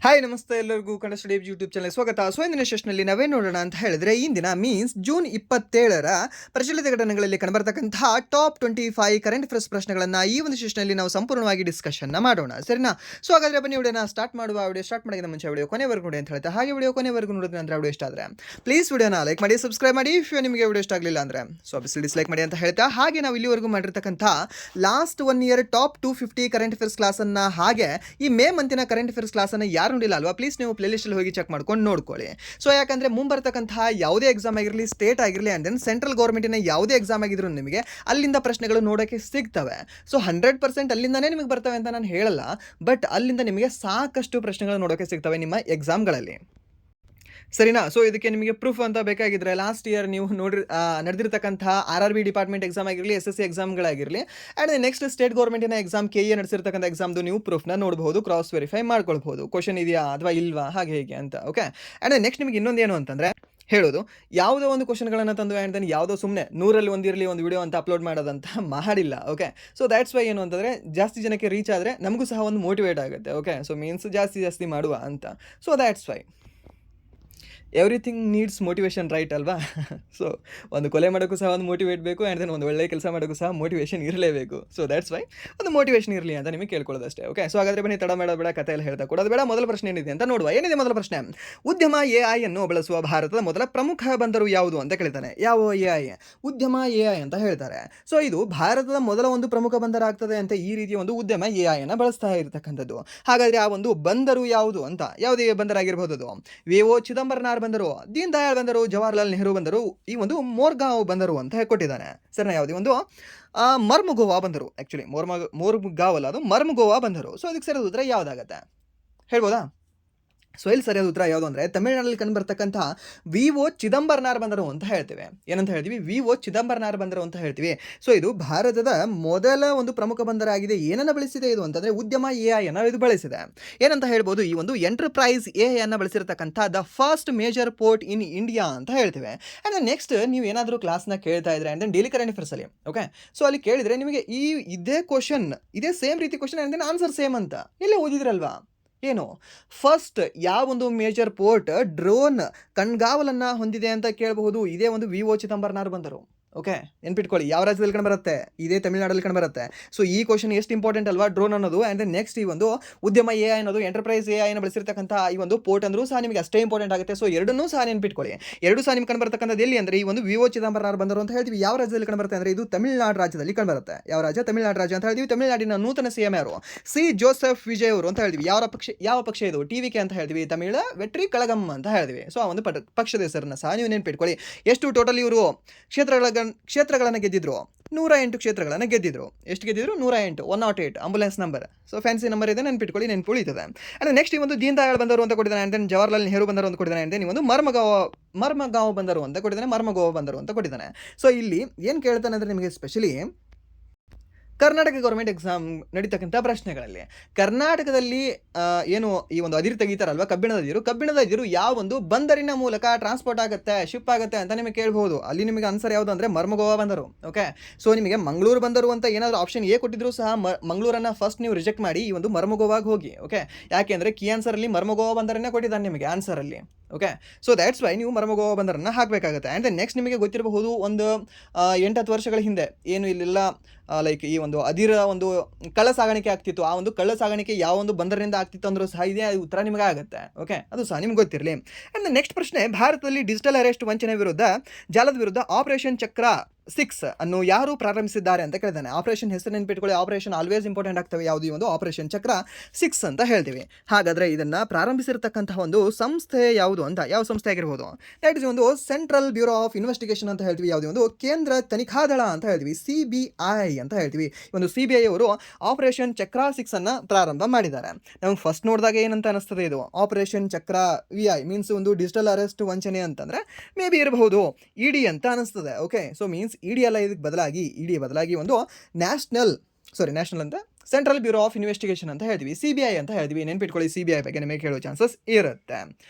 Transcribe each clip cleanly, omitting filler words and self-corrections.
Hi ನಮಸ್ತೆ ಎಲ್ಲರಿಗೂ Kannada study YouTube channel ಸ್ವಾಗತ. ಸೊ ಇಂದಿನ ಸೆಷನ್ನಲ್ಲಿ ನಾವೇ ನೋಡೋಣ ಅಂತ ಹೇಳಿದ್ರೆ ಇಂದಿನ ಮೀನ್ಸ್ ಜೂನ್ 27ರ ಪ್ರಚಲಿತ ಘಟನೆಗಳಲ್ಲಿ ಕಂಡುಬರ್ತಕ್ಕಂತಹ ಟಾಪ್ 25 ಕರೆಂಟ್ ಅಫೇರ್ಸ್ ಪ್ರಶ್ನೆಗಳನ್ನು ಈ ಒಂದು ಸೆಷನ್ನಲ್ಲಿ ನಾವು ಸಂಪೂರ್ಣವಾಗಿ ಡಿಸ್ಕಷನ್ನ ಮಾಡೋಣ, ಸರಿನಾ? ಸೊ ಹಾಗಾದ್ರೆ ಬನ್ನಿ ವಿಡಿಯೋನ ಸ್ಟಾರ್ಟ್ ಮಾಡುವ. ವಿಡಿಯೋ ಸ್ಟಾರ್ಟ್ ಮಾಡೋಕ್ಕಿಂತ ಮುಂಚೆ ವಿಡಿಯೋ ಕೊನೆವರೆಗೂ ನೋಡಿ ಅಂತ ಹೇಳ್ತಾ, ಹಾಗೆ ವಿಡಿಯೋ ಕೊನೆವರೆಗೂ ನೋಡಿದ್ರೆ ಅಂದ್ರೆ ವಿಡಿಯೋ ಇಷ್ಟ ಆದರೆ ಪ್ಲೀಸ್ ವಿಡಿಯೋನ ಲೈಕ್ ಮಾಡಿ, ಸಬ್ಸ್ಕ್ರೈಬ್ ಮಾಡಿ. ಇಫ್ ನಿಮಗೆ ವಿಡಿಯೋ ಇಷ್ಟ ಆಗಲಿಲ್ಲ ಅಂದರೆ ಸೊ ಅಬ್ವಿಯಸ್ಲಿ ಡಿಸ್ಲೈಕ್ ಮಾಡಿ ಅಂತ ಹೇಳ್ತಾ, ಹಾಗೆ ನಾವು ಇಲ್ಲಿವರೆಗೂ ಮಾಡಿರ್ತಕ್ಕಂಥ last 1 year top 250 current affairs ಕ್ಲಾಸನ್ನು, ಹಾಗೆ ಈ ಮೇ ಮಂತಿನ ಕರೆಂಟ್ ಅಫೇರ್ಸ್ ಕ್ಲಾಸನ್ನು ಯಾರು ನೋಡಿಲ್ಲ ಅಲ್ವಾ, ಪ್ಲೀಸ್ ನೀವು ಪ್ಲೇಲಿಸ್ಟಲ್ಲಿ ಹೋಗಿ ಚೆಕ್ ಮಾಡ್ಕೊಂಡು ನೋಡ್ಕೊಳ್ಳಿ. ಸೊ ಯಾಕಂದರೆ ಮುಂಬರ್ತಕ್ಕಂತಹ ಯಾವುದೇ ಎಕ್ಸಾಮ್ ಆಗಿರಲಿ, ಸ್ಟೇಟ್ ಆಗಿರಲಿ ಆ್ಯಂಡ್ ದೆನ್ ಸೆಂಟ್ರಲ್ ಗೌರ್ಮೆಂಟಿನ ಯಾವುದೇ ಎಕ್ಸಾಮ್ ಆಗಿದ್ರು ನಿಮಗೆ ಅಲ್ಲಿಂದ ಪ್ರಶ್ನೆಗಳು ನೋಡೋಕ್ಕೆ ಸಿಗ್ತವೆ. ಸೊ 100% ಅಲ್ಲಿಂದನೇ ನಿಮಗೆ ಬರ್ತವೆ ಅಂತ ನಾನು ಹೇಳಲ್ಲ, ಬಟ್ ಅಲ್ಲಿಂದ ನಿಮಗೆ ಸಾಕಷ್ಟು ಪ್ರಶ್ನೆಗಳು ನೋಡೋಕ್ಕೆ ಸಿಗ್ತವೆ ನಿಮ್ಮ ಎಕ್ಸಾಮ್ಗಳಲ್ಲಿ, ಸರಿನಾ? ಸೊ ಇದಕ್ಕೆ ನಿಮಗೆ ಪ್ರೂಫ್ ಅಂತ ಬೇಕಾಗಿದ್ರೆ ಲಾಸ್ಟ್ ಇಯರ್ ನೀವು ನಡೆದಿರ್ತಕ್ಕಂಥ RRB ಡಿಪಾರ್ಟ್ಮೆಂಟ್ ಎಕ್ಸಾಮ್ ಆಗಿರಲಿ, SSC ಎಕ್ಸಾಮ್ಗಳಾಗಿರಲಿ ಆ್ಯಂಡ್ ನೆಕ್ಸ್ಟ್ ಸ್ಟೇಟ್ ಗೌರ್ಮೆಂಟಿನ ಎಕ್ಸಾಮ್ KE ನಡೆಸಿರ್ತಕ್ಕಂಥ ಎಕ್ಸಾಮ್ದು ನೀವು ಪ್ರೂಫ್ನ ನೋಡ್ಬೋದು, ಕ್ರಾಸ್ ವೆರಿಫೈ ಮಾಡ್ಕೊಳ್ಬೋದು, ಕ್ವಶನ್ ಇದೆಯಾ ಅಥವಾ ಇಲ್ವಾ ಹಾಗೆ ಹೇಗೆ ಅಂತ. ಓಕೆ, ಆ್ಯಂಡ್ ನೆಕ್ಸ್ಟ್ ನಿಮಗೆ ಇನ್ನೊಂದೇನು ಅಂತಂದರೆ ಹೇಳೋದು, ಯಾವುದೋ ಒಂದು ಕ್ವಶನ್ಗಳನ್ನು ತಂದು ಆ್ಯಂಡ್ ದೆನ್ ಯಾವುದೋ ಸುಮ್ಮನೆ 100ರಲ್ಲಿ ಒಂದಿರಲಿ ಒಂದು ವಿಡಿಯೋ ಅಂತ ಅಪ್ಲೋಡ್ ಮಾಡೋದಂತ ಮಾಡಿಲ್ಲ. ಓಕೆ, ಸೊ ದ್ಯಾಟ್ಸ್ ವೈ ಏನು ಅಂತಂದರೆ ಜಾಸ್ತಿ ಜನಕ್ಕೆ ರೀಚ್ ಆದರೆ ನಮಗೂ ಸಹ ಒಂದು ಮೋಟಿವೇಟ್ ಆಗುತ್ತೆ. ಓಕೆ, ಸೊ ಮೀನ್ಸ್ ಜಾಸ್ತಿ ಮಾಡುವ ಅಂತ. So that's Y everything needs motivation, right ಅಲ್ವಾ? ಸೊ ಒಂದು ಕೊಲೆ ಮಾಡೋಕ್ಕೂ ಸಹ ಒಂದು ಮೋಟಿವೇಟ್ ಬೇಕು ಆ್ಯಂಡ್ ದೆನ್ ಒಂದು ಒಳ್ಳೆ ಕೆಲಸ ಮಾಡೋಕ್ಕೂ ಸಹ ಮೋಟಿವೇಶನ್ ಇರಲೇಬೇಕು. ಸೊ ದ್ಯಾಟ್ಸ್ ವೈ ಒಂದು ಮೋಟಿವೇಶನ್ ಇರಲಿ ಅಂತ ನಿಮಗೆ ಕೇಳ್ಕೊಳ್ಳೋದಷ್ಟೇ. ಓಕೆ, ಸೊ ಹಾಗಾದರೆ ಬನ್ನಿ ತಡ ಮಾಡೋದು ಕಥೆ ಎಲ್ಲ ಹೇಳ್ತಾ ಕೊಡೋದು ಬೇಡ. ಮೊದಲ ಪ್ರಶ್ನೆ ಏನಿದೆ ಅಂತ ನೋಡುವ. ಏನಿದೆ ಮೊದಲ ಪ್ರಶ್ನೆ? ಉದ್ಯಮ AI ಅನ್ನು ಬಳಸುವ ಭಾರತದ ಮೊದಲ ಪ್ರಮುಖ ಬಂದರು ಯಾವುದು ಅಂತ ಕೇಳ್ತಾನೆ. ಯಾವ AI? ಉದ್ಯಮ AI ಅಂತ ಹೇಳ್ತಾರೆ. ಸೊ ಇದು ಭಾರತದ ಮೊದಲ ಒಂದು ಪ್ರಮುಖ ಬಂದರಾಗ್ತದೆ ಅಂತ ಈ ರೀತಿಯ ಒಂದು ಉದ್ಯಮ AI ಅನ್ನು ಬಳಸ್ತಾ ಇರತಕ್ಕಂಥದ್ದು. ಹಾಗಾದರೆ ಆ ಒಂದು ಬಂದರು ಯಾವುದು ಅಂತ? ಯಾವುದೇ ಬಂದರಾಗಿರ್ಬೋದು ಅದು? VO ಚಿದಂಬರನಾರ್ ಬಂದರು, ದೀನ್ ದಯಾಳ್ ಬಂದರು, ಜವಾಹರ್ಲಾಲ್ ನೆಹರು ಬಂದರು, ಈ ಒಂದು ಮೋರ್ಗಾಂವ್ ಬಂದರು ಅಂತ ಕೊಟ್ಟಿದ್ದಾನೆ. ಸರಿನಾ? ಯಾವುದೇ ಒಂದು ಮರ್ಮುಗೋವಾ ಬಂದರು, ಆ್ಯಕ್ಚುಲಿ ಮೋರ್ಗಾಂವ್ ಅಲ್ಲ, ಅದು ಮರ್ಮುಗೋವಾ ಬಂದರು. ಸೊ ಅದಕ್ಕೆ ಸರಿಯಾದ ಉತ್ತರ ಯಾವುದಾಗತ್ತೆ ಹೇಳ್ಬೋದಾ? ಸೊ ಇಲ್ಲಿ ಸರಿಯಾದ ಉತ್ತರ ಯಾವುದು ಅಂದರೆ ತಮಿಳುನಾಡಲ್ಲಿ ಕಂಡುಬರ್ತಕ್ಕಂಥ VO ಚಿದಂಬರನಾರ್ ಬಂದರು ಅಂತ ಹೇಳ್ತೇವೆ. ಏನಂತ ಹೇಳ್ತೀವಿ? VO ಚಿದಂಬರನಾರ್ ಬಂದರು ಅಂತ ಹೇಳ್ತೀವಿ. ಸೊ ಇದು ಭಾರತದ ಮೊದಲ ಒಂದು ಪ್ರಮುಖ ಬಂದರಾಗಿದೆ. ಏನನ್ನು ಬಳಸಿದೆ ಇದು ಅಂತಂದರೆ ಉದ್ಯಮ AI ಅನ್ನು ಇದು ಬಳಸಿದೆ. ಏನಂತ ಹೇಳ್ಬೋದು? ಈ ಒಂದು ಎಂಟರ್ಪ್ರೈಸ್ AI ಅನ್ನು ಬಳಸಿರ್ತಕ್ಕಂಥ the first major port in India ಅಂತ ಹೇಳ್ತೇವೆ. ಆ್ಯಂಡ್ ನೆಕ್ಸ್ಟ್ ನೀವು ಏನಾದರೂ ಕ್ಲಾಸ್ನ ಕೇಳ್ತಾ ಇದ್ರೆ ಆ್ಯಂಡ್ ದೆನ್ ಡೈಲಿ ಕರೆಂಟ್ ಅಫೇರ್ಸಲ್ಲಿ, ಓಕೆ, ಸೊ ಅಲ್ಲಿ ಕೇಳಿದರೆ ನಿಮಗೆ ಇದೇ ಕ್ವಶನ್, ಇದೇ ಸೇಮ್ ರೀತಿ question and then answer same ಅಂತ ಎಲ್ಲೇ ಓದಿದ್ರಲ್ವಾ? ಏನು ಫಸ್ಟ್ ಯಾವೊಂದು ಮೇಜರ್ ಪೋರ್ಟ್ ಡ್ರೋನ್ ಕಣ್ಗಾವಲನ್ನು ಹೊಂದಿದೆ ಅಂತ ಕೇಳಬಹುದು. ಇದೇ ಒಂದು VO ಚಿದಂಬರನಾರ್ ಬಂದರು. ಓಕೆ, ನೆನ್ಪಿಟ್ಕೊಳ್ಳಿ, ಯಾವ ರಾಜ್ಯದಲ್ಲಿ ಕಂಡುಬರುತ್ತೆ? ಇದೇ ತಮಿಳುನಾಡಲ್ಲಿ ಕಂಡುಬರುತ್ತೆ. ಸೊ ಈ ಕ್ವಶನ್ ಎಷ್ಟು ಇಂಪಾರ್ಟೆಂಟ್ ಅಲ್ವಾ, ಡ್ರೋನ್ ಅನ್ನೋದು. ಆ್ಯಂಡ್ ದೆನ್ ನೆಕ್ಸ್ಟ್ ಈ ಒಂದು ಉದ್ಯಮ AI ಅನ್ನೋದು ಎಂಟರ್ಪ್ರೈಸ್ AI ಅನ್ನು ಬಳಸಿರ್ತಕ್ಕಂಥ ಈ ಒಂದು ಪೋರ್ಟ್ ಅಂದರೂ ಸಹ ನಿಮಗೆ ಅಷ್ಟೇ ಇಂಪಾರ್ಟೆಂಟ್ ಆಗುತ್ತೆ. ಸೊ ಎರಡನ್ನೂ ಸಹ ನೆನ್ಪಿಟ್ಕೊಳ್ಳಿ. ಎರಡು ಸಹ ನಿಮ್ಗೆ ಕಂಡುಬರ್ತಕ್ಕಂಥದ್ದು ಎಲ್ಲಿ ಅಂದರೆ ಈ ಒಂದು VO ಚಿದಂಬರನಾರ್ ಬಂದರು ಅಂತ ಹೇಳ್ತೀವಿ. ಯಾವ ರಾಜ್ಯದಲ್ಲಿ ಕಂಡುಬರುತ್ತೆ ಅಂದರೆ ಇದು ತಮಿಳುನಾಡು ರಾಜ್ಯದಲ್ಲಿ ಕಂಡುಬರುತ್ತೆ. ಯಾವ ರಾಜ್ಯ? ತಮಿಳುನಾಡು ರಾಜ್ಯ ಅಂತ ಹೇಳ್ತೀವಿ. ತಮಿಳುನಾಡಿನ ನೂತನ CM ಯಾರು? C ಜೋಸೆಫ್ ವಿಜಯ್ ಅವರು ಅಂತ ಹೇಳ್ತೀವಿ. ಯಾವ ಪಕ್ಷ ಇದು? TVK ಅಂತ ಹೇಳ್ತೀವಿ. ತಮಿಳ ವೆಟ್ರಿ ಕಳಗಂ ಅಂತ ಹೇಳ್ತೀವಿ. ಸೊ ಆ ಒಂದು ಪಕ್ಷದ ಹೆಸರನ್ನು ಸಹ ನೀವು ನೆನ್ಪಿಟ್ಕೊಳ್ಳಿ. ಎಷ್ಟು ಟೋಟಲ್ ಇವರು ಕ್ಷೇತ್ರಗಳನ್ನು ಗೆದ್ದಿದ್ರು? 108 ಕ್ಷೇತ್ರಗಳನ್ನು ಗೆದ್ದಿದ್ರು. ಎಷ್ಟು ಗೆದ್ದಿದ್ರು? 108, 108 ambulance number. So fancy number ಇದೆ, ನೆನ್ಪಿಟ್ಕೊಳ್ಳಿ, ನೆನ್ಪುಳಿತದೆ. ಆ್ಯಂಡ್ ನೆಕ್ಸ್ಟ್ ಈ ಒಂದು ದೀನ್ ದಯಾಳ್ ಬಂದರು ಅಂತ ಕೊಟ್ಟಿದ್ದಾನೆ. ಆ್ಯಂಡ್ ದೆನ್ ಜವಾಹರ್ಲಾಲ್ ನೆಹರು ಬಂದರು ಅಂತ ಕೊಟ್ಟಿದ್ದಾನೆ. ಆ್ಯಂಡ್ ದೆನ್ ಈ ಒಂದು ಮರ್ಮಗಾಂವ್ ಬಂದರು ಅಂತ ಕೊಟ್ಟಿದ್ದಾನೆ. ಮರ್ಮಗೋವಾ ಬಂದರು ಅಂತ ಕೊಟ್ಟಿದ್ದಾನೆ. ಸೊ ಇಲ್ಲಿ ಏನು ಕೇಳ್ತಾನೆ ಅಂದರೆ ನಿಮಗೆ ಸ್ಪೆಷಲಿ ಕರ್ನಾಟಕ ಗೌರ್ಮೆಂಟ್ ಎಕ್ಸಾಮ್ ನಡೀತಕ್ಕಂಥ ಪ್ರಶ್ನೆಗಳಲ್ಲಿ ಕರ್ನಾಟಕದಲ್ಲಿ ಏನು ಈ ಒಂದು ಅದಿರು ತೆಗಿತಾರಲ್ವ, ಕಬ್ಬಿಣದ ಅದಿರು ಯಾವ ಒಂದು ಬಂದರಿನ ಮೂಲಕ ಟ್ರಾನ್ಸ್ಪೋರ್ಟ್ ಆಗುತ್ತೆ, ಶಿಪ್ ಆಗುತ್ತೆ ಅಂತ ನಿಮಗೆ ಕೇಳ್ಬೋದು. ಅಲ್ಲಿ ನಿಮಗೆ ಆನ್ಸರ್ ಯಾವುದು ಅಂದರೆ ಮರ್ಮಗೋವಾ ಬಂದರು. ಓಕೆ, ಸೊ ನಿಮಗೆ ಮಂಗಳೂರು ಬಂದರು ಅಂತ ಏನಾದರೂ ಆಪ್ಷನ್ A ಕೊಟ್ಟಿದ್ರು ಸಹ ಮಂಗಳೂರನ್ನು ಫಸ್ಟ್ ನೀವು ರಿಜೆಕ್ಟ್ ಮಾಡಿ ಈ ಒಂದು ಮರ್ಮಗೋವಾಗೆ ಹೋಗಿ. ಓಕೆ, ಯಾಕೆಂದರೆ ಕೀ ಆನ್ಸರಲ್ಲಿ ಮರ್ಮಗೋವಾ ಬಂದರನ್ನೇ ಕೊಟ್ಟಿದ್ದಾನೆ ನಿಮಗೆ ಆನ್ಸರಲ್ಲಿ. ಓಕೆ, ಸೊ ದ್ಯಾಟ್ಸ್ ವೈ ನೀವು ಮರ್ಮಗೋವಾ ಬಂದರನ್ನು ಹಾಕಬೇಕಾಗುತ್ತೆ. ಆ್ಯಂಡ್ ದೆನ್ ನೆಕ್ಸ್ಟ್ ನಿಮಗೆ ಗೊತ್ತಿರಬಹುದು ಒಂದು 8-10 ವರ್ಷಗಳ ಹಿಂದೆ ಏನು ಇಲ್ಲೆಲ್ಲ ಲೈಕ್ ಈ ಒಂದು ಅದಿರ ಒಂದು ಕಳ್ಳ ಸಾಗಾಣಿಕೆ ಆಗ್ತಿತ್ತು. ಆ ಒಂದು ಕಳ್ಳ ಸಾಗಾಣಿಕೆ ಯಾವ ಒಂದು ಬಂದರಿನಿಂದ ಆಗ್ತಿತ್ತು ಅಂದರೂ ಸಹ ಇದೇ ಉತ್ತರ ನಿಮಗೆ ಆಗುತ್ತೆ. ಓಕೆ, ಅದು ಸಹ ನಿಮ್ಗೆ ಗೊತ್ತಿರಲಿ. ಆ್ಯಂಡ್ ನೆಕ್ಸ್ಟ್ ಪ್ರಶ್ನೆ, ಭಾರತದಲ್ಲಿ ಡಿಜಿಟಲ್ ಅರೆಸ್ಟ್ ವಂಚನೆ ವಿರುದ್ಧ ಜಾಲದ ವಿರುದ್ಧ ಆಪರೇಷನ್ ಚಕ್ರ 6 ಅನ್ನು ಯಾರು ಪ್ರಾರಂಭಿಸಿದ್ದಾರೆ ಅಂತ ಕೇಳಿದ್ದಾನೆ. ಆಪರೇಷನ್ ಹೆಸರು ನೆನ್ಪಿಟ್ಕೊಳ್ಳಿ. ಆಪರೇಷನ್ ಆಲ್ವೇಸ್ ಇಂಪಾರ್ಟೆಂಟ್ ಆಗ್ತವೆ. ಯಾವುದು? ಈ ಒಂದು ಆಪರೇಷನ್ ಚಕ್ರ 6 ಅಂತ ಹೇಳ್ತೀವಿ. ಹಾಗಾದರೆ ಇದನ್ನು ಪ್ರಾರಂಭಿಸಿರ್ತಕ್ಕಂತಹ ಒಂದು ಸಂಸ್ಥೆ ಯಾವುದು ಅಂತ? ಯಾವ ಸಂಸ್ಥೆ ಆಗಿರ್ಬೋದು? ದಟ್ ಇಸ್ ಒಂದು ಸೆಂಟ್ರಲ್ ಬ್ಯೂರೋ ಆಫ್ ಇನ್ವೆಸ್ಟಿಗೇಷನ್ ಅಂತ ಹೇಳ್ತೀವಿ. ಯಾವುದೇ ಒಂದು ಕೇಂದ್ರ ತನಿಖಾ ದಳ ಅಂತ ಹೇಳ್ತೀವಿ, CBI ಅಂತ ಹೇಳ್ತೀವಿ. ಒಂದು CBI ಅವರು ಆಪರೇಷನ್ ಚಕ್ರ 6 ಅನ್ನು ಪ್ರಾರಂಭ ಮಾಡಿದ್ದಾರೆ. ನಮ್ಗೆ ಫಸ್ಟ್ ನೋಡಿದಾಗ ಏನಂತ ಅನಿಸ್ತದೆ? ಇದು ಆಪರೇಷನ್ ಚಕ್ರ VI ಮೀನ್ಸ್ ಒಂದು ಡಿಜಿಟಲ್ ಅರೆಸ್ಟ್ ವಂಚನೆ ಅಂತಂದರೆ ಮೇ ಬಿ ಇರಬಹುದು ED ಅಂತ ಅನಿಸ್ತದೆ. ಓಕೆ, ಸೊ ಮೀನ್ಸ್ ED ಅಲ್ಲ, ಇದಕ್ಕೆ ಬದಲಾಗಿ ಒಂದು ನ್ಯಾಷನಲ್ ಅಂತ ಸೆಂಟ್ರಲ್ ಬ್ಯೂರೋ ಆಫ್ ಇನ್ವೆಸ್ಟಿಗೇಷನ್ ಅಂತ ಹೇಳ್ತೀವಿ, CBI ಅಂತ ಹೇಳ್ತೀವಿ. ನೆನ್ಪಿಟ್ಕೊಳ್ಳಿ, CBI ಬಗ್ಗೆ ನಿಮಗೆ ಕೇಳೋ ಚಾನ್ಸಸ್ ಇರುತ್ತೆ.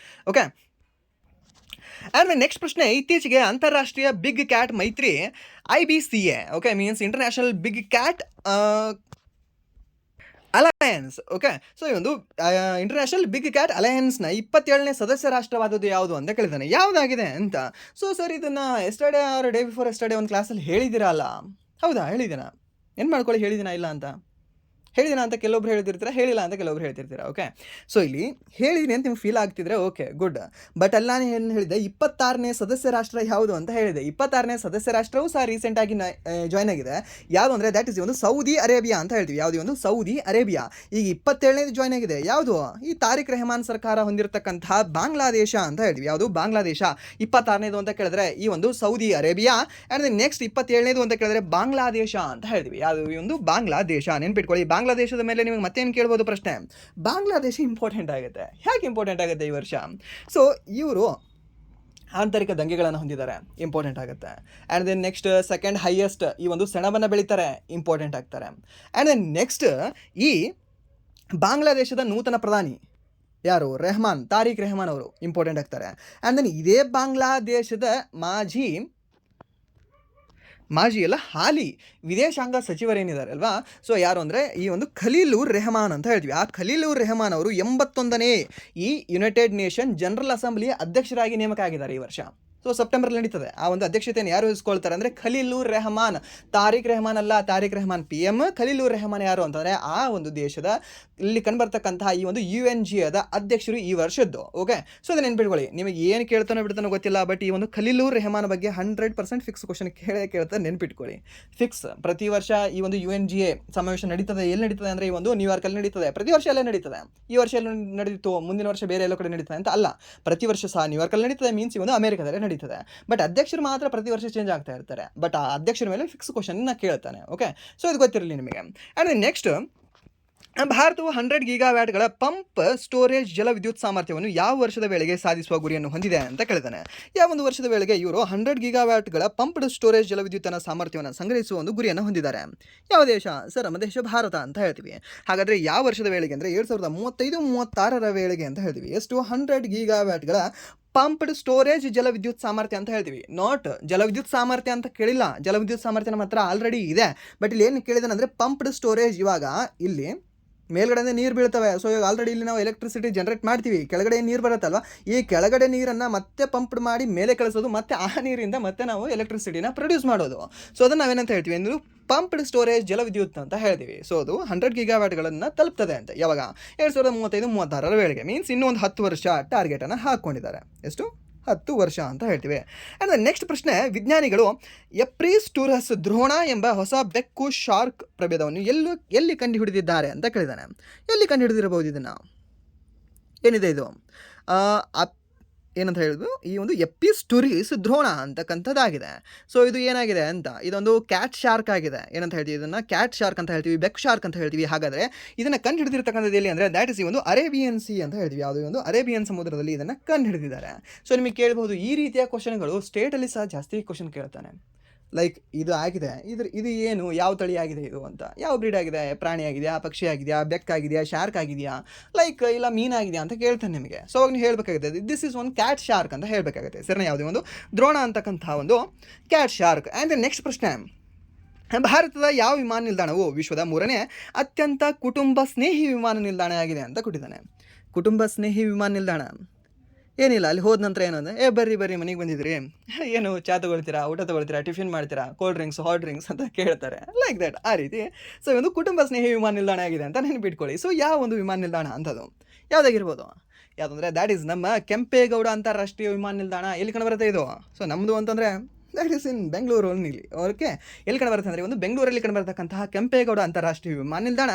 ಓಕೆ, ಆ್ಯಂಡ್ ನೆಕ್ಸ್ಟ್ ಪ್ರಶ್ನೆ, ಇತ್ತೀಚೆಗೆ ಅಂತಾರಾಷ್ಟ್ರೀಯ ಬಿಗ್ ಕ್ಯಾಟ್ ಮೈತ್ರಿ IBCA, okay, means international big cat alliance. Okay, so ಈ ಒಂದು ಇಂಟರ್ನ್ಯಾಷನಲ್ ಬಿಗ್ ಕ್ಯಾಟ್ ಅಲಯನ್ಸ್ನ 27ನೇ ಸದಸ್ಯ ರಾಷ್ಟ್ರವಾದದ್ದು ಯಾವುದು ಅಂತ ಕೇಳಿದ್ದಾನೆ. ಯಾವುದಾಗಿದೆ ಅಂತ. ಸೊ ಸರ್, ಇದನ್ನು yesterday or day before yesterday ಒಂದು ಕ್ಲಾಸಲ್ಲಿ ಹೇಳಿದ್ದೀರಲ್ಲ. ಹೌದಾ, ಹೇಳಿದ್ದೀನಾ? ಏನು ಮಾಡ್ಕೊಳ್ಳಿ, ಹೇಳಿದ್ದೀನಾ ಇಲ್ಲ ಅಂತ? ಹೇಳಿದಿನ ಅಂತ ಕೆಲವೊಬ್ರು ಹೇಳ್ತಿರ್ತೀರ, ಹೇಳಿಲ್ಲ ಅಂತ ಕೆಲವೊಬ್ರು ಹೇಳ್ತಿರ್ತೀರ. ಓಕೆ, ಸೊ ಇಲ್ಲಿ ಹೇಳಿದ್ದೀನಿ ಅಂತ ನಿಮ್ಗೆ ಫೀಲ್ ಆಗ್ತಿದ್ರೆ ಓಕೆ ಗುಡ್. ಬಟ್ ಅಲ್ಲಿ ನಾನು ಏನು ಹೇಳಿದೆ, 26ನೇ ಸದಸ್ಯ ರಾಷ್ಟ್ರ ಯಾವುದು ಅಂತ ಹೇಳಿದೆ. 26ನೇ ಸದಸ್ಯ ರಾಷ್ಟ್ರವೂ ಸಹ ರೀಸೆಂಟಾಗಿ ಜಾಯ್ನ್ ಆಗಿದೆ. ಯಾವುದು ಅಂದರೆ ದ್ಯಾಟ್ ಇಸ್ ಒಂದು ಸೌದಿ ಅರೇಬಿಯಾ ಅಂತ ಹೇಳ್ತೀವಿ. ಯಾವುದು ಒಂದು ಸೌದಿ ಅರೇಬಿಯಾ. ಈಗ 27ನೇದು ಜಾಯ್ನ್ ಆಗಿದೆ. ಯಾವುದು? ಈ ತಾರಿಕ್ ರೆಹಮಾನ್ ಸರ್ಕಾರ ಹೊಂದಿರತಕ್ಕಂತಹ ಬಾಂಗ್ಲಾದೇಶ ಅಂತ ಹೇಳ್ತೀವಿ. ಯಾವುದು? ಬಾಂಗ್ಲಾದೇಶ. 26ನೇದು ಅಂತ ಕೇಳಿದ್ರೆ ಈ ಒಂದು ಸೌದಿ ಅರೇಬಿಯಾ. ಆ್ಯಂಡ್ ನೆಕ್ಸ್ಟ್ 27ನೇದು ಅಂತ ಕೇಳಿದ್ರೆ ಬಾಂಗ್ಲಾದೇಶ ಅಂತ ಹೇಳ್ತೀವಿ. ಯಾವುದು? ಈ ಒಂದು ಬಾಂಗ್ಲಾದೇಶ. ನೆನ್ಪಿಟ್ಕೊಳ್ಳಿ, ಬಾಂಗ್ಲಾದೇಶದ ಮೇಲೆ ನಿಮಗೆ ಮತ್ತೇನು ಕೇಳ್ಬೋದು ಪ್ರಶ್ನೆ? ಬಾಂಗ್ಲಾದೇಶ ಇಂಪಾರ್ಟೆಂಟ್ ಆಗುತ್ತೆ. ಯಾಕೆ ಇಂಪಾರ್ಟೆಂಟ್ ಆಗುತ್ತೆ ಈ ವರ್ಷ? ಸೊ ಇವರು ಆಂತರಿಕ ದಂಗೆಗಳನ್ನು ಹೊಂದಿದ್ದಾರೆ, ಇಂಪಾರ್ಟೆಂಟ್ ಆಗುತ್ತೆ. And then next second highest ಈ ಒಂದು ಸೆಣಬನ್ನು ಬೆಳೀತಾರೆ, ಇಂಪಾರ್ಟೆಂಟ್ ಆಗ್ತಾರೆ. ಆ್ಯಂಡ್ ದೆನ್ ನೆಕ್ಸ್ಟ್ ಈ ಬಾಂಗ್ಲಾದೇಶದ ನೂತನ ಪ್ರಧಾನಿ ಯಾರು? ರೆಹಮಾನ್, ತಾರಿಕ್ ರೆಹಮಾನ್ ಅವರು ಇಂಪಾರ್ಟೆಂಟ್ ಆಗ್ತಾರೆ. ಆ್ಯಂಡ್ ದೆನ್ ಇದೇ ಬಾಂಗ್ಲಾದೇಶದ ಮಾಜಿ ಅಲ್ಲ, ಹಾಲಿ ವಿದೇಶಾಂಗ ಸಚಿವರೇನಿದ್ದಾರೆ ಅಲ್ವಾ, ಸೊ ಯಾರು ಅಂದರೆ ಈ ಒಂದು ಖಲೀಲುರ್ ರೆಹಮಾನ್ ಅಂತ ಹೇಳ್ತೀವಿ. ಆ ಖಲೀಲುರ್ ರೆಹಮಾನ್ ಅವರು 81ನೇ ಈ ಯುನೈಟೆಡ್ ನೇಷನ್ ಜನರಲ್ ಅಸೆಂಬ್ಲಿಯ ಅಧ್ಯಕ್ಷರಾಗಿ ನೇಮಕ ಆಗಿದ್ದಾರೆ ಈ ವರ್ಷ. ಸೊ ಸೆಪ್ಟೆಂಬರ್ಲಿ ನಡೀತದೆ. ಆ ಒಂದು ಅಧ್ಯಕ್ಷತೆಯನ್ನು ಯಾರು ವಹಿಸ್ಕೊಳ್ತಾರೆ ಅಂದರೆ ಖಲೀಲುರ್ ರೆಹಮಾನ್. ತಾರಿಕ್ ರೆಹಮಾನ್ ಅಲ್ಲ, ತಾರಿಕ್ ರೆಹಮಾನ್ PM. ಖಲೀಲುರ್ ರೆಹಮಾನ್ ಯಾರು ಅಂತಂದರೆ ಆ ಒಂದು ದೇಶದ ಇಲ್ಲಿ ಕಂಡುಬರ್ತಕ್ಕಂತಹ ಈ ಒಂದು UNGAದ ಅಧ್ಯಕ್ಷರು ಈ ವರ್ಷದ್ದು. ಓಕೆ, ಸೊ ಅದನ್ನ ನೆನ್ಪಿಟ್ಕೊಳ್ಳಿ. ನಿಮಗೆ ಏನು ಕೇಳ್ತಾನೋ ಬಿಡ್ತಾನೋ ಗೊತ್ತಿಲ್ಲ, ಬಟ್ ಈ ಒಂದು ಖಲೀಲುರ್ ರೆಹಮಾನ್ ಬಗ್ಗೆ 100% ಫಿಕ್ಸ್ ಕ್ವಶನ್ ಕೇಳ್ತಾರೆ, ನೆನ್ಪಿಟ್ಕೊಳ್ಳಿ. ಫಿಕ್ಸ್. ಪ್ರತಿ ವರ್ಷ ಈ ಒಂದು UNGA ಸಮಾವೇಶ ನಡೀತದೆ. ಎಲ್ಲಿ ನಡೀತದೆ ಅಂದರೆ ಈ ಒಂದು ನ್ಯೂಯಾರ್ಕಲ್ಲಿ ನಡೀತದೆ. ಪ್ರತಿ ವರ್ಷ ಅಲ್ಲೇ ನಡೀತದೆ. ಈ ವರ್ಷ ಎಲ್ಲ ನಡೆದಿತ್ತು, ಮುಂದಿನ ವರ್ಷ ಬೇರೆ ಎಲ್ಲೋ ಕಡೆ ನಡೀತದೆ ಅಂತ ಅಲ್ಲ. ಪ್ರತಿ ವರ್ಷ ಸಹ ನ್ಯೂಯಾರ್ಕಲ್ಲಿ ನಡೀತದೆ. ಮೀನ್ಸ್ ಈ ಒಂದು ಅಮೆರಿಕದಲ್ಲೇ ನಡೀತದೆ. ಬಟ್ ಅಧ್ಯಕ್ಷರು ಮಾತ್ರ ಪ್ರತಿ ವರ್ಷ ಚೇಂಜ್ ಆಗ್ತಾ ಇರ್ತಾರೆ. ಬಟ್ ಆ ಅಧ್ಯಕ್ಷರ ಮೇಲೆ ಫಿಕ್ಸ್ ಕ್ವಶನ್ ಕೇಳ್ತಾನೆ. ಓಕೆ, ಸೊ ಇದು ಗೊತ್ತಿರಲಿ ನಿಮಗೆ. ಆ್ಯಂಡ್ ನೆಕ್ಸ್ಟ್, ಭಾರತವು 100 ಗೀಗಾವ್ಯಾಟ್ಗಳ ಪಂಪ್ ಸ್ಟೋರೇಜ್ ಜಲವಿದ್ಯುತ್ ಸಾಮರ್ಥ್ಯವನ್ನು ಯಾವ ವರ್ಷದ ವೇಳೆಗೆ ಸಾಧಿಸುವ ಗುರಿಯನ್ನು ಹೊಂದಿದೆ ಅಂತ ಕೇಳಿದಾನೆ. ಯಾವ ಒಂದು ವರ್ಷದ ವೇಳೆಗೆ ಇವರು 100 ಗೀಗಾವ್ಯಾಟ್ಗಳ ಪಂಪ್ಡ್ ಸ್ಟೋರೇಜ್ ಜಲವಿದ್ಯುತ್ತನ ಸಾಮರ್ಥ್ಯವನ್ನು ಸಂಗ್ರಹಿಸುವ ಒಂದು ಗುರಿಯನ್ನು ಹೊಂದಿದ್ದಾರೆ? ಯಾವ ದೇಶ? ಸರ್, ನಮ್ಮ ದೇಶ ಭಾರತ ಅಂತ ಹೇಳ್ತೀವಿ. ಹಾಗಾದರೆ ಯಾವ ವರ್ಷದ ವೇಳೆಗೆ ಅಂದರೆ 2035-36ರ ವೇಳೆಗೆ ಅಂತ ಹೇಳ್ತೀವಿ. ಎಷ್ಟು? 100 ಗೀಗಾವ್ಯಾಟ್ಗಳ ಪಂಪ್ಡ್ ಸ್ಟೋರೇಜ್ ಜಲವಿದ್ಯುತ್ ಸಾಮರ್ಥ್ಯ ಅಂತ ಹೇಳ್ತೀವಿ. ನಾಟ್ ಜಲವಿದ್ಯುತ್ ಸಾಮರ್ಥ್ಯ ಅಂತ ಕೇಳಿಲ್ಲ. ಜಲವಿದ್ಯುತ್ ಸಾಮರ್ಥ್ಯ ನಮ್ಮ ಹತ್ರ ಆಲ್ರೆಡಿ ಇದೆ. ಬಟ್ ಇಲ್ಲಿ ಏನು ಕೇಳಿದಾನೆ ಅಂದರೆ ಪಂಪ್ಡ್ ಸ್ಟೋರೇಜ್. ಇವಾಗ ಇಲ್ಲಿ ಮೇಲ್ಗಡೆ ನೀರು ಬೀಳ್ತವೆ. ಸೊ ಇವಾಗ ಆಲ್ರೆಡಿ ಇಲ್ಲಿ ನಾವು ಎಲೆಕ್ಟ್ರಿಸಿಟಿ ಜನರೇಟ್ ಮಾಡ್ತೀವಿ. ಕೆಳಗಡೆ ನೀರು ಬರುತ್ತಲ್ವ, ಈ ಕೆಳಗಡೆ ನೀರನ್ನು ಮತ್ತೆ ಪಂಪ್ಡ್ ಮಾಡಿ ಮೇಲೆ ಕಳಿಸೋದು, ಮತ್ತೆ ಆ ನೀರಿಂದ ಮತ್ತೆ ನಾವು ಎಲೆಕ್ಟ್ರಿಸಿಟಿನ ಪ್ರೊಡ್ಯೂಸ್ ಮಾಡೋದು. ಸೊ ಅದನ್ನು ನಾವೇನಂತ ಹೇಳ್ತೀವಿ ಅಂದರೆ ಪಂಪ್ಡ್ ಸ್ಟೋರೇಜ್ ಜಲವಿದ್ಯುತ್ ಅಂತ ಹೇಳ್ತೀವಿ. ಸೊ ಅದು 100 ಗೀಗಾವ್ಯಾಟ್ಗಳನ್ನು ತಲುಪ್ತದೆ ಅಂತ. ಯಾವಾಗ? 2035-36ರ ವೇಳೆಗೆ. ಮೀನ್ಸ್ ಇನ್ನೂ ಒಂದು 10 ವರ್ಷ ಟಾರ್ಗೆಟನ್ನು ಹಾಕ್ಕೊಂಡಿದ್ದಾರೆ. ಎಷ್ಟು? 10 ವರ್ಷ ಅಂತ ಹೇಳ್ತೀವಿ. ಆ್ಯಂಡ್ ನೆಕ್ಸ್ಟ್ ಪ್ರಶ್ನೆ, ವಿಜ್ಞಾನಿಗಳು ಎಪ್ರಿಸ್ಟೂರಸ್ ದ್ರೋಣ ಎಂಬ ಹೊಸ ಬೆಕ್ಕು ಶಾರ್ಕ್ ಪ್ರಭೇದವನ್ನು ಎಲ್ಲಿ ಕಂಡುಹಿಡಿದಿದ್ದಾರೆ ಅಂತ ಕೇಳಿದಾನೆ. ಎಲ್ಲಿ ಕಂಡುಹಿಡಿದಿರಬಹುದು ಇದನ್ನು? ಏನಿದೆ ಇದು? ಏನಂತ ಹೇಳಿದ್ರು, ಈ ಒಂದು ಎಪಿಸ್ಟುರಿಸ್ ದ್ರೋಣ ಅಂತಕ್ಕಂಥದ್ದಾಗಿದೆ. ಸೊ ಇದು ಏನಾಗಿದೆ ಅಂತ, ಇದೊಂದು ಕ್ಯಾಟ್ ಶಾರ್ಕ್ ಆಗಿದೆ. ಏನಂತ ಹೇಳ್ತೀವಿ ಇದನ್ನು? ಕ್ಯಾಟ್ ಶಾರ್ಕ್ ಅಂತ ಹೇಳ್ತೀವಿ, ಬೆಕ್ ಶಾರ್ಕ್ ಅಂತ ಹೇಳ್ತೀವಿ. ಹಾಗಾದರೆ ಇದನ್ನು ಕಂಡು ಹಿಡಿದಿರ್ತಕ್ಕಂಥದ್ದು ಎಲ್ಲಿ ಅಂದರೆ ದ್ಯಾಟ್ ಇಸ್ ಈ ಒಂದು ಅರೇಬಿಯನ್ ಸಿ ಅಂತ ಹೇಳ್ತೀವಿ. ಯಾವುದೋ ಒಂದು ಅರೇಬಿಯನ್ ಸಮುದ್ರದಲ್ಲಿ ಇದನ್ನು ಕಂಡು ಹಿಡಿದಿದ್ದಾರೆ. ಸೊ ನಿಮಗೆ ಕೇಳ್ಬೋದು, ಈ ರೀತಿಯ ಕ್ವಶನ್ಗಳು ಸ್ಟೇಟಲ್ಲಿ ಸಹ ಜಾಸ್ತಿ ಕ್ವಶನ್ ಕೇಳ್ತಾನೆ. ಲೈಕ್ ಇದು ಆಗಿದೆ, ಇದು ಏನು, ಯಾವ ತಳಿ ಆಗಿದೆ ಇದು ಅಂತ, ಯಾವ ಬ್ರೀಡ್ ಆಗಿದೆ, ಪ್ರಾಣಿ ಆಗಿದೆಯಾ, ಪಕ್ಷಿ ಆಗಿದೆಯಾ, ಬೆಕ್ಕಾಗಿದೆಯಾ, ಶಾರ್ಕ್ ಆಗಿದೆಯಾ, ಲೈಕ್ ಇಲ್ಲ ಮೀನಾಗಿದೆಯಾ ಅಂತ ಕೇಳ್ತಾನೆ ನಿಮಗೆ. ಸೊ ಅವಾಗ ನೀವು ಹೇಳಬೇಕಾಗುತ್ತೆ this is one cat shark ಅಂತ ಹೇಳಬೇಕಾಗುತ್ತೆ. ಸರಿನಾ? ಯಾವುದೇ ಒಂದು ದ್ರೋಣ ಅಂತಕ್ಕಂಥ ಒಂದು ಕ್ಯಾಟ್ ಶಾರ್ಕ್. ಆ್ಯಂಡ್ ನೆಕ್ಸ್ಟ್ ಪ್ರಶ್ನೆ, ಭಾರತದ ಯಾವ ವಿಮಾನ ನಿಲ್ದಾಣವು ವಿಶ್ವದ 3ನೇ ಅತ್ಯಂತ ಕುಟುಂಬ ಸ್ನೇಹಿ ವಿಮಾನ ನಿಲ್ದಾಣ ಆಗಿದೆ ಅಂತ ಕೊಟ್ಟಿದ್ದಾನೆ. ಕುಟುಂಬ ಸ್ನೇಹಿ ವಿಮಾನ ನಿಲ್ದಾಣ ಏನಿಲ್ಲ. ಅಲ್ಲಿ ಹೋದ ನಂತರ ಏನಂದರೆ ಬರ್ರಿ ಮನೆಗೆ ಬಂದಿದ್ರಿ, ಏನು ಚಾ ತೊಗೊಳ್ತೀರಾ, ಊಟ ತೊಗೊಳ್ತೀರಾ, ಟಿಫಿನ್ ಮಾಡ್ತೀರಾ, ಕೋಲ್ಡ್ ಡ್ರಿಂಕ್ಸ್, ಹಾಟ್ ಡ್ರಿಂಕ್ಸ್ ಅಂತ ಕೇಳ್ತಾರೆ. ಲೈಕ್ ದ್ಯಾಟ್, ಆ ರೀತಿ. ಸೊ ಒಂದು ಕುಟುಂಬ ಸ್ನೇಹಿ ವಿಮಾನ ನಿಲ್ದಾಣ ಆಗಿದೆ ಅಂತ ನೆನಪಿಟ್ಕೊಳ್ಳಿ. ಸೊ ಯಾವ ಒಂದು ವಿಮಾನ ನಿಲ್ದಾಣ ಅಂತದು ಯಾವುದಾಗಿರ್ಬೋದು? ಯಾವುದಂದರೆ ದ್ಯಾಟ್ ಈಸ್ ನಮ್ಮ ಕೆಂಪೇಗೌಡ ಅಂತಾರಾಷ್ಟ್ರೀಯ ವಿಮಾನ ನಿಲ್ದಾಣ. ಎಲ್ಲಿ ಕಂಡುಬರುತ್ತೆ ಇದು? ಸೊ ನಮ್ಮದು ಅಂತಂದರೆ ದ್ಯಾಟ್ ಈಸ್ ಇನ್ ಬೆಂಗಳೂರು ಇಲ್ಲಿ. ಓಕೆ, ಎಲ್ಲಿ ಕಂಡುಬರುತ್ತೆ ಅಂದರೆ ಒಂದು ಬೆಂಗಳೂರಲ್ಲಿ ಕಂಡುಬರ್ತಕ್ಕಂತಹ ಕೆಂಪೇಗೌಡ ಅಂತಾರಾಷ್ಟ್ರೀಯ ವಿಮಾನ ನಿಲ್ದಾಣ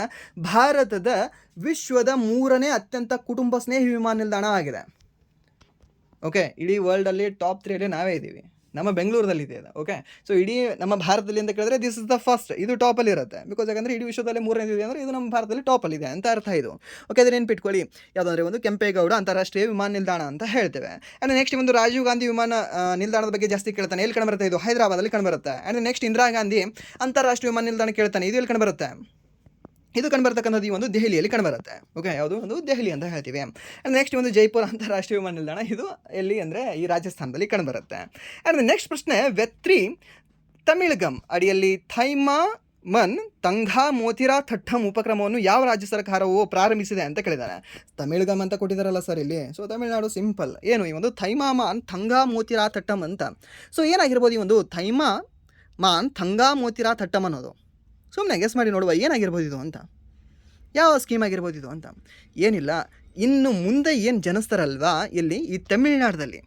ಭಾರತದ ವಿಶ್ವದ 3ನೇ ಅತ್ಯಂತ ಕುಟುಂಬ ಸ್ನೇಹಿ ವಿಮಾನ ನಿಲ್ದಾಣ ಆಗಿದೆ. ಓಕೆ, ಇಡೀ ವರ್ಲ್ಡಲ್ಲಿ ಟಾಪ್ 3 ನಾವೇ ಇದ್ದೀವಿ. ನಮ್ಮ ಬೆಂಗಳೂರದಲ್ಲಿದೆ ಅದು. ಓಕೆ, ಸೊ ಇಡೀ ನಮ್ಮ ಭಾರತದಲ್ಲಿ ಅಂತ ಕೇಳಿದ್ರೆ ದಿಸ್ ಇಸ್ ದ ಫಸ್ಟ್. ಇದು ಟಾಪಲ್ಲಿ ಇರುತ್ತೆ. ಬಿಕಾಸ್ ಯಾಕಂದರೆ ಇಡೀ ವಿಶ್ವದಲ್ಲಿ 3ನೇದಿದೆ ಅಂದರೆ ಇದು ನಮ್ಮ ಭಾರತದಲ್ಲಿ ಟಾಪಲ್ಲಿದೆ ಅಂತ ಅರ್ಥ ಇದು. ಓಕೆ, ಅದನ್ನು ನೆನ್ಪಿಟ್ಕೊಳ್ಳಿ. ಯಾವುದಂದರೆ ಒಂದು ಕೆಂಪೇಗೌಡ ಅಂತಾರಾಷ್ಟ್ರೀಯ ವಿಮಾನ ನಿಲ್ದಾಣ ಅಂತ ಹೇಳ್ತೇವೆ. ಆ್ಯಂಡ್ ನೆಕ್ಸ್ಟ್ ಒಂದು ರಾಜೀವ್ ಗಾಂಧಿ ವಿಮಾನ ನಿಲ್ದಾಣದ ಬಗ್ಗೆ ಜಾಸ್ತಿ ಕೇಳ್ತಾನೆ. ಎಲ್ಲಿ ಕಂಡುಬರುತ್ತೆ ಇದು? ಹೈದರಾಬಾದಲ್ಲಿ ಕಂಡುಬರುತ್ತೆ. ಆ್ಯಂಡ್ ನೆಕ್ಸ್ಟ್ ಇಂದಿರಾ ಗಾಂಧಿ ಅಂತಾರಾಷ್ಟ್ರೀಯ ವಿಮಾನ ನಿಲ್ದಾಣ ಕೇಳ್ತಾನೆ. ಇದು ಎಲ್ಲಿ ಕಂಡುಬರುತ್ತೆ? ಇದು ಕಂಡುಬರ್ತಕ್ಕಂಥದ್ದು ಈ ಒಂದು ದೆಹಲಿಯಲ್ಲಿ ಕಂಡುಬರುತ್ತೆ. ಓಕೆ, ಯಾವುದು? ಒಂದು ದೆಹಲಿ ಅಂತ ಹೇಳ್ತೀವಿ. ಆ್ಯಂಡ್ ನೆಕ್ಸ್ಟ್ ಒಂದು ಜೈಪುರ ಅಂತಾರಾಷ್ಟ್ರೀಯ ವಿಮಾನ ನಿಲ್ದಾಣ. ಇದು ಎಲ್ಲಿ ಅಂದರೆ ಈ ರಾಜಸ್ಥಾನದಲ್ಲಿ ಕಂಡುಬರುತ್ತೆ. ಆ್ಯಂಡ್ ನೆಕ್ಸ್ಟ್ ಪ್ರಶ್ನೆ, ವೆತ್ರಿ ತಮಿಳಗಂ ಅಡಿಯಲ್ಲಿ ಥೈಮಾ ಮನ್ ತಂಘಾ ಮೋತಿರಾ ಥಟ್ಟಂ ಉಪಕ್ರಮವನ್ನು ಯಾವ ರಾಜ್ಯ ಸರ್ಕಾರವು ಪ್ರಾರಂಭಿಸಿದೆ ಅಂತ ಕೇಳಿದ್ದಾರೆ. ತಮಿಳ್ಗಮ್ ಅಂತ ಕೊಟ್ಟಿದ್ದಾರಲ್ಲ ಸರ್ ಇಲ್ಲಿ. So Tamil Nadu simple. ಏನು ಈ ಒಂದು ಥೈಮಾಮಾನ್ ತಂಘಾ ಮೋತಿರಾ ಥಟ್ಟಂ ಅಂತ. ಸೊ ಏನಾಗಿರ್ಬೋದು ಈ ಒಂದು ಥೈಮಾಮಾನ್ ತಂಘಾ ಮೋತಿರಾ ಥಟ್ಟಂ ಅನ್ನೋದು? ಸುಮ್ಮನೆ ಗೆಸ್ ಮಾಡಿ ನೋಡುವ ಏನಾಗಿರ್ಬೋದು ಇದು ಅಂತ. ಯಾವ ಸ್ಕೀಮ್ ಆಗಿರ್ಬೋದು ಇದು ಅಂತ. ಏನಿಲ್ಲ, ಇನ್ನು ಮುಂದೆ ಏನು ಜನಿಸ್ತಾರಲ್ವಾ ಇಲ್ಲಿ ಈ ತಮಿಳ್ನಾಡಲ್ಲಿ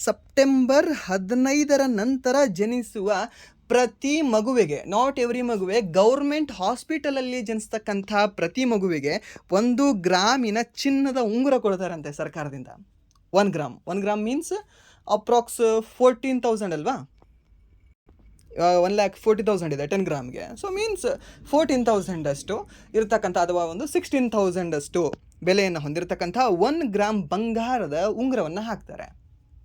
ಸೆಪ್ಟೆಂಬರ್ 15 ನಂತರ ಜನಿಸುವ ಪ್ರತಿ ಮಗುವಿಗೆ, ನಾಟ್ ಎವ್ರಿ ಮಗುವೆ, ಗೌರ್ಮೆಂಟ್ ಹಾಸ್ಪಿಟಲಲ್ಲಿ ಜನಿಸ್ತಕ್ಕಂಥ ಪ್ರತಿ ಮಗುವಿಗೆ 1 ಗ್ರಾಮಿನ ಚಿನ್ನದ ಉಂಗುರ ಕೊಡ್ತಾರಂತೆ ಸರ್ಕಾರದಿಂದ. 1 ಗ್ರಾಮ್ ಮೀನ್ಸ್ ಅಪ್ರಾಕ್ಸ್ 14,000 ಅಲ್ವಾ? 1,40,000 ಇದೆ 10 ಗ್ರಾಮ್ಗೆ. ಸೊ ಮೀನ್ಸ್ 14,000 ಅಷ್ಟು ಇರತಕ್ಕಂಥ, ಅಥವಾ ಒಂದು 16,000 ಅಷ್ಟು ಬೆಲೆಯನ್ನು ಹೊಂದಿರತಕ್ಕಂಥ 1 ಗ್ರಾಮ್ ಬಂಗಾರದ ಉಂಗುರವನ್ನು ಹಾಕ್ತಾರೆ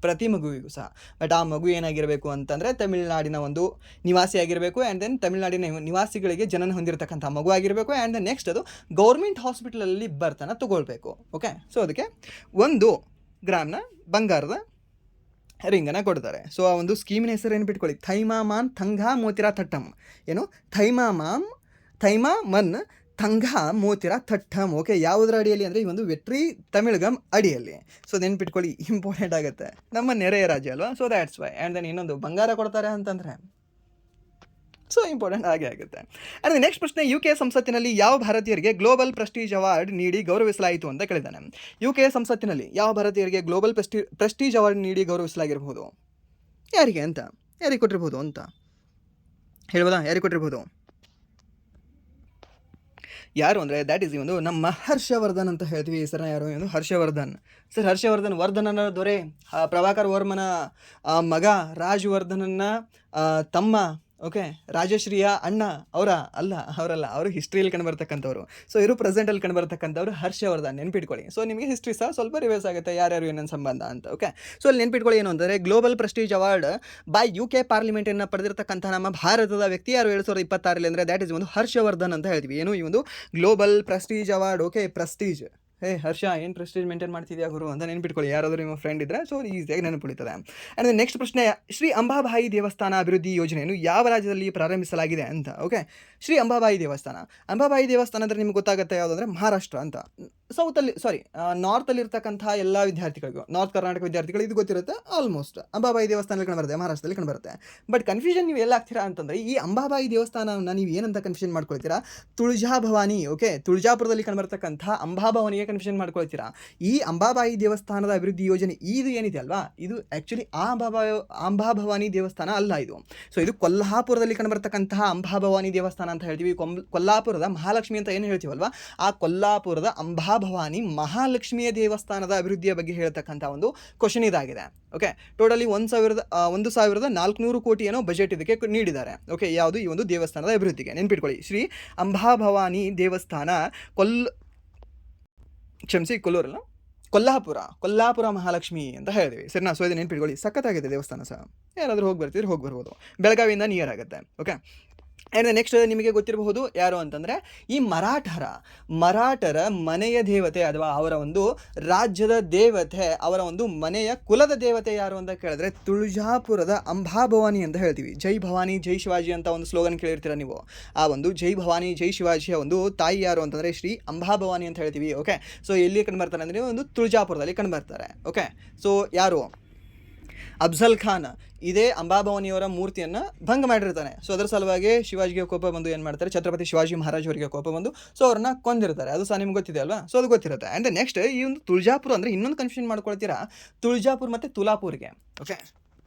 ಪ್ರತಿ ಮಗುವಿಗೂ ಸಹ. ಬಟ್ ಆ ಮಗು ಏನಾಗಿರಬೇಕು ಅಂತಂದರೆ ತಮಿಳುನಾಡಿನ ಒಂದು ನಿವಾಸಿ ಆಗಿರಬೇಕು. ಆ್ಯಂಡ್ ದೆನ್ ತಮಿಳುನಾಡಿನ ನಿವಾಸಿಗಳಿಗೆ ಜನನ ಹೊಂದಿರತಕ್ಕಂಥ ಮಗು ಆಗಿರಬೇಕು. ಆ್ಯಂಡ್ ದೆನ್ ನೆಕ್ಸ್ಟ್ ಅದು ಗೌರ್ಮೆಂಟ್ ಹಾಸ್ಪಿಟಲಲ್ಲಿ ಬರ್ತನ ತೊಗೊಳ್ಬೇಕು. ಓಕೆ, ಸೊ ಅದಕ್ಕೆ 1 ಗ್ರಾಮ್ನ ಬಂಗಾರದ ರಿಂಗನ್ನು ಕೊಡ್ತಾರೆ. ಸೊ ಆ ಒಂದು ಸ್ಕೀಮಿನ ಹೆಸರು ಏನು ಬಿಟ್ಕೊಳ್ಳಿ, ಥೈಮಾಮಾನ್ ತಂಘಾ ಮೋತಿರಾ ಥಟ್ಟಂ. ಏನು ಥೈಮಾಮನ್ ತಂಘಾ ಮೋತಿರಾ ಥಟ್ಟಂ. ಓಕೆ, ಯಾವುದರ ಅಡಿಯಲ್ಲಿ ಅಂದರೆ ಈ ಒಂದು ವೆಟ್ರಿ ತಮಿಳ್ಗಮ್ ಅಡಿಯಲ್ಲಿ. ಸೊ ನೆನ್ಪಿಟ್ಕೊಳ್ಳಿ, ಇಂಪಾರ್ಟೆಂಟ್ ಆಗುತ್ತೆ, ನಮ್ಮ ನೆರೆಯ ರಾಜ್ಯ ಅಲ್ವಾ. So that's why. And then ಇನ್ನೊಂದು ಬಂಗಾರ ಕೊಡ್ತಾರೆ ಅಂತಂದರೆ ಸೊ ಇಂಪಾರ್ಟೆಂಟ್ ಆಗೇ ಆಗುತ್ತೆ. ಆ್ಯಂಡ್ ನೆಕ್ಸ್ಟ್ ಪ್ರಶ್ನೆ, UK ಸಂಸತ್ತಿನಲ್ಲಿ ಯಾವ ಭಾರತೀಯರಿಗೆ ಗ್ಲೋಬಲ್ ಪ್ರೆಸ್ಟೀಜ್ ಅವಾರ್ಡ್ ನೀಡಿ ಗೌರವಿಸಲಾಯಿತು ಅಂತ ಕೇಳಿದ್ದಾನೆ. UK ಸಂಸತ್ತಿನಲ್ಲಿ ಯಾವ ಭಾರತೀಯರಿಗೆ ಗ್ಲೋಬಲ್ ಪ್ರೆಸ್ಟೀಜ್ ಅವಾರ್ಡ್ ನೀಡಿ ಗೌರವಿಸಲಾಗಿರ್ಬೋದು? ಯಾರಿಗೆ ಕೊಟ್ಟಿರ್ಬೋದು ಅಂತ ಹೇಳ್ಬೋದಾ? ಯಾರಿಗೆ ಕೊಟ್ಟಿರ್ಬೋದು? ಯಾರು ಅಂದರೆ ದ್ಯಾಟ್ ಈಸ್ ಒಂದು ನಮ್ಮ ಹರ್ಷವರ್ಧನ್ ಅಂತ ಹೇಳ್ತೀವಿ. ಹೆಸರನ್ನ ಯಾರು? ಒಂದು ಹರ್ಷವರ್ಧನ್ ಸರ್. ವರ್ಧನನ ದೊರೆ, ಪ್ರಭಾಕರ್ ವರ್ಮನ ಮಗ ರಾಜವರ್ಧನನ ತಮ್ಮ. ಓಕೆ, ರಾಜಶ್ರೀಯ ಅಣ್ಣ ಅವರಲ್ಲ, ಅವರು ಹಿಸ್ಟ್ರಿಯಲ್ಲಿ ಕಂಡುಬರ್ತಕ್ಕಂಥವ್ರು. ಸೊ ಇವರು ಪ್ರೆಸೆಂಟಲ್ಲಿ ಕಂಡುಬರ್ತಕ್ಕಂಥವ್ರು ಹರ್ಷವರ್ಧನ್. ನೆನ್ಪಿಟ್ಕೊಳ್ಳಿ. ಸೊ ನಿಮಗೆ ಹಿಸ್ಟ್ರಿ ಸಹ ಸ್ವಲ್ಪ ರಿವೈಸ್ ಆಗುತ್ತೆ, ಯಾರ್ಯಾರು ಏನೇನು ಸಂಬಂಧ ಅಂತ. ಓಕೆ, ಸೊ ಅಲ್ಲಿ ನೆನ್ಪಿಟ್ಕೊಳ್ಳಿ ಏನು ಅಂದರೆ global prestige award by UK ಪಾರ್ಲಿಮೆಂಟನ್ನು ಪಡೆದಿರತಕ್ಕಂಥ ನಮ್ಮ ಭಾರತದ ವ್ಯಕ್ತಿ ಯಾರು 2026 ಅಂದರೆ ದ್ಯಾಟ್ ಈಸ್ ಒಂದು ಹರ್ಷವರ್ಧನ್ ಅಂತ ಹೇಳ್ತೀವಿ. ಏನು ಈ ಒಂದು global prestige award. Okay, prestige. Harsha ಏನು ಪ್ರೆಸ್ಟೀಜ್ ಮೇಂಟೈನ್ ಮಾಡ್ತಿದ್ಯಾ ಗುರು ಅಂತ ನೆನ್ಪಿಟ್ಕೊಳ್ಳಿ, ಯಾರಾದರೂ ನಿಮ್ಮ ಫ್ರೆಂಡ್ ಇದ್ದರೆ. ಸೊ ಈಸಿಯಾಗಿ ನೆನಪಿಡ್ತದೆ. ಆ್ಯಂಡ್ ನೆಕ್ಸ್ಟ್ ಪ್ರಶ್ನೆ, ಶ್ರೀ ಅಂಬಾಬಾಯಿ ದೇವಸ್ಥಾನ ಅಭಿವೃದ್ಧಿ ಯೋಜನೆಯನ್ನು ಯಾವ ರಾಜ್ಯದಲ್ಲಿ ಪ್ರಾರಂಭಿಸಲಾಗಿದೆ ಅಂತ. ಓಕೆ, ಶ್ರೀ ಅಂಬಾಬಾಯಿ ದೇವಸ್ಥಾನ ಅಂದರೆ ನಿಮ್ಗೆ ಗೊತ್ತಾಗುತ್ತೆ ಯಾವುದಂದ್ರೆ ಮಹಾರಾಷ್ಟ್ರ ಅಂತ. ನಾರ್ತಲ್ಲಿರ್ತಕ್ಕಂಥ ಎಲ್ಲ ವಿದ್ಯಾರ್ಥಿಗಳಿಗೂ, ನಾರ್ತ್ ಕರ್ನಾಟಕ ವಿದ್ಯಾರ್ಥಿಗಳು ಇದು ಗೊತ್ತಿರುತ್ತೆ ಆಲ್ಮೋಸ್ಟ್. ಅಂಬಾಬಾಯಿ ದೇವಸ್ಥಾನದಲ್ಲಿ ಕಂಡುಬರುತ್ತೆ, ಮಹಾರಾಷ್ಟ್ರದಲ್ಲಿ ಕಂಡುಬರುತ್ತೆ. ಬಟ್ ಕನ್ಫ್ಯೂಷನ್ ನೀವು ಎಲ್ಲ ಆಗ್ತೀರಾ ಅಂತಂದರೆ, ಈ ಅಂಬಾಬಾಯಿ ದೇವಸ್ಥಾನವನ್ನು ನೀವು ಏನಂತ ಕನ್ಫ್ಯೂಷನ್ ಮಾಡ್ಕೊಳ್ತೀರಾ? ತುಳಜಾ ಭವಾನಿ. ಓಕೆ, ತುಳಜಾಪುರದಲ್ಲಿ ಕಂಡುಬರ್ತಕ್ಕಂಥ ಅಂಬಾಭವಾನಿಗೆ ಕನ್ಫ್ಯೂಷನ್ ಮಾಡ್ಕೊಳ್ತೀರಾ. ಈ ಅಂಬಾಬಾಯಿ ದೇವಸ್ಥಾನದ ಅಭಿವೃದ್ಧಿ ಯೋಜನೆ ಇದು ಏನಿದೆ ಅಲ್ವಾ, ಇದು ಆ್ಯಕ್ಚುಲಿ ಅಂಬಾಭವಾನಿ ದೇವಸ್ಥಾನ ಅಲ್ಲ ಇದು. ಸೊ ಇದು ಕೊಲ್ಹಾಪುರದಲ್ಲಿ ಕಂಡುಬರ್ತಕ್ಕಂತಹ ಅಂಬಾಭವಾನಿ ದೇವಸ್ಥಾನ ಅಂತ ಹೇಳ್ತೀವಿ. ಕೊಲ್ಲಾಪುರದ ಮಹಾಲಕ್ಷ್ಮಿ ಅಂತ ಏನು ಹೇಳ್ತೀವಲ್ವಾ, ಆ ಕೊಲ್ಲಾಪುರದ ಅಂಬಾಭವಾನಿ ಮಹಾಲಕ್ಷ್ಮಿಯ ದೇವಸ್ಥಾನದ ಅಭಿವೃದ್ಧಿಯ ಬಗ್ಗೆ ಹೇಳ್ತಕ್ಕಂಥ ಒಂದು ಕ್ವಶನ್ ಇದಾಗಿದೆ. ಓಕೆ, ಟೋಟಲಿ 1,400 ಕೋಟಿ ಏನೋ ಬಜೆಟ್ ಇದಕ್ಕೆ ನೀಡಿದ್ದಾರೆ. ಓಕೆ, ಯಾವುದು ಈ ಒಂದು ದೇವಸ್ಥಾನದ ಅಭಿವೃದ್ಧಿಗೆ. ನೆನ್ಪಿಟ್ಕೊಳ್ಳಿ, ಶ್ರೀ ಅಂಬಾಭವಾನಿ ದೇವಸ್ಥಾನ ಕೊಲ್ಲಾಪುರ ಮಹಾಲಕ್ಷ್ಮಿ ಅಂತ ಹೇಳಿದ್ವಿ. ಸರಿನಾ? ಸೊ ಇದು ನೆನ್ಪಿಟ್ಕೊಳ್ಳಿ, ಸಖತ್ತಾಗಿದೆ ದೇವಸ್ಥಾನ ಸಹ. ಯಾರಾದರೂ ಹೋಗಿ ಬರ್ಬೋದು. ಬೆಳಗಾವಿಯಿಂದ ನಿಯರ್ ಆಗುತ್ತೆ. ಓಕೆ, ಆ್ಯಂಡ್ ನೆಕ್ಸ್ಟ್ ನಿಮಗೆ ಗೊತ್ತಿರಬಹುದು ಯಾರು ಅಂತಂದರೆ ಈ ಮರಾಠರ ಮನೆಯ ದೇವತೆ, ಅಥವಾ ಅವರ ಒಂದು ರಾಜ್ಯದ ದೇವತೆ, ಅವರ ಒಂದು ಮನೆಯ ಕುಲದ ದೇವತೆ ಯಾರು ಅಂತ ಕೇಳಿದ್ರೆ ತುಳಜಾಪುರದ ಅಂಬಾಭವಾನಿ ಅಂತ ಹೇಳ್ತೀವಿ. ಜೈ ಭವಾನಿ ಜೈ ಶಿವಾಜಿ ಅಂತ ಒಂದು ಸ್ಲೋಗನ್ ಕೇಳಿರ್ತೀರ ನೀವು. ಆ ಒಂದು ಜೈ ಭವಾನಿ ಜೈ ಶಿವಾಜಿಯ ಒಂದು ತಾಯಿ ಯಾರು ಅಂತಂದರೆ ಶ್ರೀ ಅಂಬಾಭವಾನಿ ಅಂತ ಹೇಳ್ತೀವಿ. ಓಕೆ, ಸೊ ಎಲ್ಲಿ ಕಂಡುಬರ್ತಾರೆ ಅಂದರೆ ಒಂದು ತುಳಜಾಪುರದಲ್ಲಿ ಕಂಡುಬರ್ತಾರೆ. ಓಕೆ, ಸೊ ಯಾರು? ಅಫ್ಜಲ್ ಖಾನ್ ಇದೇ ಅಂಬಾಭವಾನಿಯವರ ಮೂರ್ತಿಯನ್ನು ಭಂಗ ಮಾಡಿರ್ತಾನೆ. ಸೊ ಅದರ ಸಲುವಾಗಿ ಶಿವಾಜಿಗೆ ಕೋಪ ಬಂದು ಏನು ಮಾಡ್ತಾರೆ, ಛತ್ರಪತಿ ಶಿವಾಜಿ ಮಹಾರಾಜ್ ಅವರಿಗೆ ಕೋಪ ಬಂದು ಸೊ ಅವ್ರನ್ನ ಕೊಂದಿರ್ತಾರೆ. ಅದು ಸಹ ನಿಮ್ಗೆ ಗೊತ್ತಿದೆ ಅಲ್ವಾ? ಸೊ ಅದು ಗೊತ್ತಿರುತ್ತೆ. ಆ್ಯಂಡ್ ನೆಕ್ಸ್ಟ್ ಈ ಒಂದು ತುಳಜಾಪುರ ಅಂದರೆ ಇನ್ನೊಂದು ಕನ್ಫ್ಯೂಷನ್ ಮಾಡ್ಕೊಳ್ತೀರಾ, ತುಳಜಾಪುರ ಮತ್ತು ತುಲಾಪುರ್ಗೆ. Okay,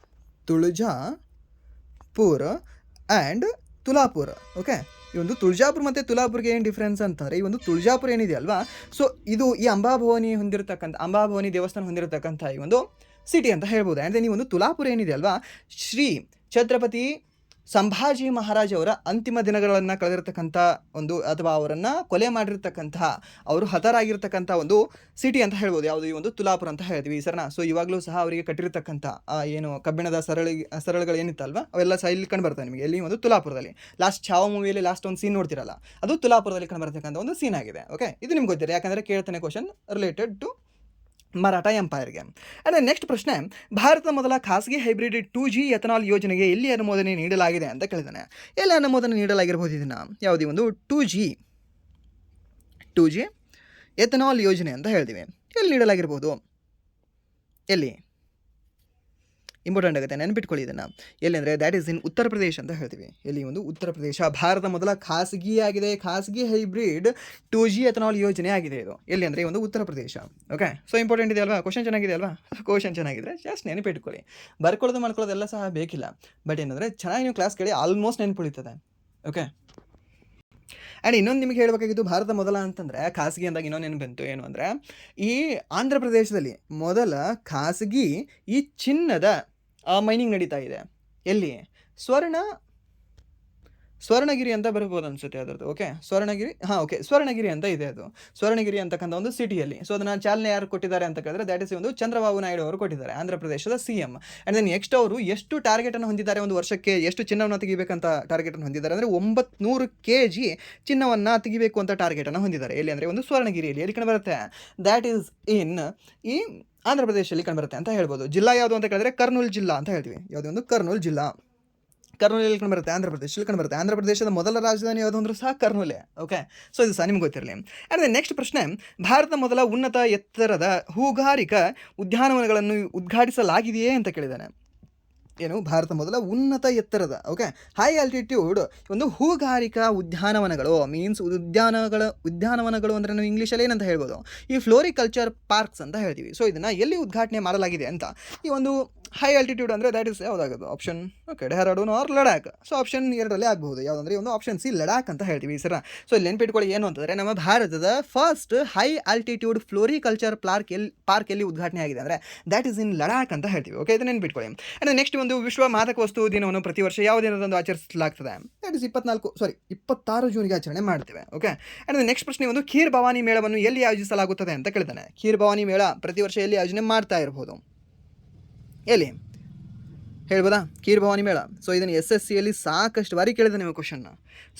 Tuljapur and Tulapur. Okay, ಈ ಒಂದು ತುಳಜಾಪುರ ಮತ್ತು ತುಲಾಪುರ್ಗೆ ಏನು ಡಿಫ್ರೆನ್ಸ್ ಅಂತಂದರೆ, ಈ ಒಂದು ತುಳಜಾಪುರ ಏನಿದೆ ಅಲ್ವಾ, ಸೊ ಇದು ಈ ಅಂಬಾಭವಾನಿ ದೇವಸ್ಥಾನ ಹೊಂದಿರತಕ್ಕಂಥ ಈ ಒಂದು ಸಿಟಿ ಅಂತ ಹೇಳ್ಬೋದು. ಆ್ಯಂಡ್ ಈ ಒಂದು ತುಲಾಪುರ ಏನಿದೆ ಅಲ್ವಾ, ಶ್ರೀ ಛತ್ರಪತಿ ಸಂಭಾಜಿ ಮಹಾರಾಜ್ ಅವರ ಅಂತಿಮ ದಿನಗಳನ್ನು ಕಳೆದಿರ್ತಕ್ಕಂಥ ಒಂದು, ಅಥವಾ ಅವರನ್ನು ಕೊಲೆ ಮಾಡಿರ್ತಕ್ಕಂಥ, ಅವರು ಹತರಾಗಿರ್ತಕ್ಕಂಥ ಒಂದು ಸಿಟಿ ಅಂತ ಹೇಳ್ಬೋದು. ಯಾವುದು? ಈ ಒಂದು ತುಲಾಪುರ ಅಂತ ಹೇಳ್ತೀವಿ ಸರ್ನಾ. ಸೊ ಇವಾಗಲೂ ಸಹ ಅವರಿಗೆ ಕಟ್ಟಿರ್ತಕ್ಕಂಥ ಏನು ಕಬ್ಬಿಣದ ಸರಳುಗಳು ಏನಿತ್ತಲ್ವ, ಅವೆಲ್ಲ ಸಹ ಇಲ್ಲಿ ಕಂಡು ಬರ್ತವೆ ನಿಮಗೆ. ಎಲ್ಲಿ? ಒಂದು ತುಲಾಪುರದಲ್ಲಿ. ಲಾಸ್ಟ್ ಚಾವ ಮೂವಿಯಲ್ಲಿ ಲಾಸ್ಟ್ ಒಂದು ಸೀನ್ ನೋಡ್ತಿರಲ್ಲ, ಅದು ತುಲಾಪುರದಲ್ಲಿ ಕಂಡು ಬರ್ತಕ್ಕಂಥ ಒಂದು ಸೀನ್ ಆಗಿದೆ. ಓಕೆ, ಇದು ನಿಮ್ಗೆ ಗೊತ್ತಿದೆ, ಯಾಕಂದರೆ ಕೇಳ್ತಾನೆ ಕ್ವಶನ್ ರಿಲೇಟೆಡ್ ಟು ಮರಾಠ ಎಂಪೈರ್ಗೆ. ಅಂದರೆ ನೆಕ್ಸ್ಟ್ ಪ್ರಶ್ನೆ, ಭಾರತದ ಮೊದಲ ಖಾಸಗಿ ಹೈಬ್ರಿಡ್ 2G ಎಥನಾಲ್ ಯೋಜನೆಗೆ ಎಲ್ಲಿ ಅನುಮೋದನೆ ನೀಡಲಾಗಿದೆ ಅಂತ ಕೇಳಿದ್ದಾನೆ. ಎಲ್ಲಿ ಅನುಮೋದನೆ ನೀಡಲಾಗಿರ್ಬೋದು ಇದನ್ನು? ಯಾವುದೇ ಒಂದು 2G ಎಥನಾಲ್ ಯೋಜನೆ ಅಂತ ಹೇಳ್ತೀವಿ. ಎಲ್ಲಿ ನೀಡಲಾಗಿರ್ಬೋದು? ಎಲ್ಲಿ? ಇಂಪಾರ್ಟೆಂಟ್ ಆಗುತ್ತೆ, ನೆನಪಿಟ್ಕೊಳ್ಳಿ ಇದನ್ನು. ಎಲ್ಲಿ ಅಂದರೆ that is in Uttar Pradesh ಅಂತ ಹೇಳ್ತೀವಿ. ಎಲ್ಲಿ? ಒಂದು ಉತ್ತರ ಪ್ರದೇಶ. ಭಾರತ ಮೊದಲ ಖಾಸಗಿ ಹೈಬ್ರಿಡ್ 2G ಎಥನಾಲ್ ಯೋಜನೆ ಆಗಿದೆ ಇದು. ಎಲ್ಲಿ ಅಂದರೆ ಒಂದು Uttar Pradesh. Okay, so important ಇದೆ ಅಲ್ವಾ? ಕ್ವಶನ್ ಚೆನ್ನಾಗಿದೆ ಅಲ್ವಾ? ಕ್ವಶನ್ ಚೆನ್ನಾಗಿದ್ರೆ ಜಸ್ಟ್ ನೆನಪಿಟ್ಕೊಳ್ಳಿ. ಬರ್ಕೊಳ್ಳೋದು ಮಾಡ್ಕೊಳ್ಳೋದೆಲ್ಲ ಸಹ ಬೇಕಿಲ್ಲ, ಬಟ್ ಏನಂದರೆ ಚೆನ್ನಾಗಿ ನೀವು ಕ್ಲಾಸ್ ಕೇಳಿ ಆಲ್ಮೋಸ್ಟ್ ನೆನಪುಳಿತದೆ. ಓಕೆ, ಆ್ಯಂಡ್ ಇನ್ನೊಂದು ನಿಮಗೆ ಹೇಳಬೇಕಾಗಿದ್ದು, ಭಾರತ ಮೊದಲ ಅಂತಂದರೆ ಖಾಸಗಿ ಅಂದಾಗ ಇನ್ನೊಂದು ಏನು ಬಂತು ಏನು ಅಂದರೆ, ಈ ಆಂಧ್ರ ಪ್ರದೇಶದಲ್ಲಿ ಮೊದಲ ಖಾಸಗಿ ಈ ಚಿನ್ನದ ಮೈನಿಂಗ್ ನಡೀತಾ ಇದೆ. ಎಲ್ಲಿ? ಸ್ವರ್ಣಗಿರಿ ಅಂತ ಬರ್ಬೋದು ಅನಿಸುತ್ತೆ ಅದರದ್ದು. ಓಕೆ, ಸ್ವರ್ಣಗಿರಿ ಅಂತ ಇದೆ ಅದು. ಸ್ವರ್ಣಗಿರಿ ಅಂತಕ್ಕಂಥ ಒಂದು ಸಿಟಿಯಲ್ಲಿ. ಸೊ ಅದನ್ನು ಚಾಲನೆ ಯಾರು ಕೊಟ್ಟಿದ್ದಾರೆ ಅಂತ ಕೇಳಿದ್ರೆ ದ್ಯಾಟ್ ಇಸ್ ಒಂದು ಚಂದ್ರಬಾಬು ನಾಯ್ಡು ಅವರು ಕೊಟ್ಟಿದ್ದಾರೆ, ಆಂಧ್ರ ಪ್ರದೇಶದ CM. ಆ್ಯಂಡ್ ದೆನ್ ನೆಕ್ಸ್ಟ್ ಅವರು ಎಷ್ಟು ಟಾರ್ಗೆಟನ್ನು ಹೊಂದಿದ್ದಾರೆ, ಒಂದು ವರ್ಷಕ್ಕೆ ಎಷ್ಟು ಚಿನ್ನವನ್ನು ತೆಗಿಬೇಕಂತ ಟಾರ್ಗೆಟನ್ನು ಹೊಂದಿದ್ದಾರೆ ಅಂದರೆ 900 kg ಚಿನ್ನವನ್ನು ತೆಗಿಬೇಕು ಅಂತ ಟಾರ್ಗೆಟನ್ನು ಹೊಂದಿದ್ದಾರೆ. ಎಲ್ಲಿ ಅಂದರೆ ಒಂದು ಸ್ವರ್ಣಗಿರಿಯಲ್ಲಿ. ಎಲ್ಲಿ ಕಂಡುಬರುತ್ತೆ? ದ್ಯಾಟ್ ಈಸ್ ಇನ್ ಈ ಆಂಧ್ರ ಪ್ರದೇಶದಲ್ಲಿ ಕಂಡುಬರುತ್ತೆ ಅಂತ ಹೇಳ್ಬೋದು. ಜಿಲ್ಲಾ ಯಾವುದು ಅಂತ ಕೇಳಿದ್ರೆ ಕರ್ನೂಲ್ ಜಿಲ್ಲಾ ಅಂತ ಹೇಳ್ತೀವಿ. ಯಾವುದೇ ಒಂದು ಕರ್ನೂಲ್ ಜಿಲ್ಲಾ. ಕರ್ನೂಲಲ್ಲಿ ಕಂಡುಬರುತ್ತೆ, ಆಂಧ್ರ ಪ್ರದೇಶದಲ್ಲಿ ಕಂಡುಬರುತ್ತೆ. ಆಂಧ್ರ ಪ್ರದೇಶದ ಮೊದಲ ರಾಜಧಾನಿ ಯಾವುದು ಅಂದರೂ ಸಹ ಕರ್ನೂಲೆ. ಓಕೆ, ಸೊ ಇದು ಸಹ ನಿಮ್ಗೆ ಗೊತ್ತಿರಲಿ. ಆ್ಯಂಡ್ ನೆಕ್ಸ್ಟ್ ಪ್ರಶ್ನೆ, ಭಾರತದ ಮೊದಲ ಉನ್ನತ ಎತ್ತರದ ಹೂಗಾರಿಕಾ ಉದ್ಯಾನವನಗಳನ್ನು ಉದ್ಘಾಟಿಸಲಾಗಿದೆಯೇ ಅಂತ ಕೇಳಿದ್ದಾನೆ. ಏನು? ಭಾರತ ಮೊದಲ ಉನ್ನತ ಎತ್ತರದ ಹೈ ಆಲ್ಟಿಟ್ಯೂಡ್ ಒಂದು ಹೂಗಾರಿಕಾ ಉದ್ಯಾನವನಗಳು ಮೀನ್ಸ್ ಉದ್ಯಾನವನಗಳು ಅಂದರೆ ನಾವು ಇಂಗ್ಲೀಷಲ್ಲಿ ಏನಂತ ಹೇಳ್ಬೋದು? ಈ ಫ್ಲೋರಿಕಲ್ಚರ್ ಪಾರ್ಕ್ಸ್ ಅಂತ ಹೇಳ್ತೀವಿ. ಸೊ ಇದನ್ನು ಎಲ್ಲಿ ಉದ್ಘಾಟನೆ ಮಾಡಲಾಗಿದೆ ಅಂತ. ಈ ಒಂದು ಹೈ ಆಲ್ಟಿಟ್ಯೂಡ್ ಅಂದರೆ ದ್ಯಾಟ್ ಇಸ್ ಯಾವುದಾಗೋದು? Option Dehradun or Ladakh. So option 2ರಲ್ಲಿ ಆಗ್ಬಹುದು. ಯಾವುದಂದ್ರೆ ಒಂದು ಆಪ್ಷನ್ ಸಿ ಲಡಾಖ್ ಅಂತ ಹೇಳ್ತೀವಿ ಸರ್. ಸೊ ಇಲ್ಲಿ ನೆನ್ಪಿಟ್ಕೊಳ್ಳಿ ಏನು ಅಂತಂದರೆ, ನಮ್ಮ ಭಾರತದ first high altitude floriculture park ಎಲ್ಲಿ ಉದ್ಘಾಟನೆ ಆಗಿದೆ ಅಂದರೆ ದ್ಯಾಟ್ ಇಸ್ ಇನ್ ಲಡಾಖ್ ಅಂತ ಹೇಳ್ತೀವಿ. ಓಕೆ, ಇದು ನೆನ್ಪಿಟ್ಕೊಳ್ಳಿ. ಆ್ಯಂಡ್ ನೆಕ್ಸ್ಟ್ ಒಂದು ವಿಶ್ವ ಮಾದಕ ವಸ್ತು ದಿನವನ್ನು ಪ್ರತಿ ವರ್ಷ ಯಾವ ದಿನದಂದು ಆಚರಿಸಲಾಗ್ತದೆ? ದ್ಯಾಟ್ ಇಸ್ 26 ಜೂನ್ಗೆ ಆಚರಣೆ ಮಾಡ್ತೇವೆ. ಓಕೆ, ಆ್ಯಂಡ್ ನೆಕ್ಸ್ಟ್ ಪ್ರಶ್ನೆ ಒಂದು, ಖೀರ್ ಭವಾನಿ ಮೇಳವನ್ನು ಎಲ್ಲಿ ಆಯೋಜಿಸಲಾಗುತ್ತದೆ ಅಂತ ಕೇಳ್ತಾನೆ. ಖೀರ್ ಭವಾನಿ ಮೇಳ ಪ್ರತಿ ವರ್ಷ ಎಲ್ಲಿ ಆಯೋಜನೆ ಮಾಡ್ತಾ ಇರ್ಬೋದು? ಎಲ್ಲಿ ಹೇಳ್ಬೋದಾ? ಖೀರ್ ಭವಾನಿ ಮೇಳ. ಸೊ ಇದನ್ನು SSCಯಲ್ಲಿ ಸಾಕಷ್ಟು ಬಾರಿ ಕೇಳಿದೆ ನೀವು ಕ್ವಶನ್ನ.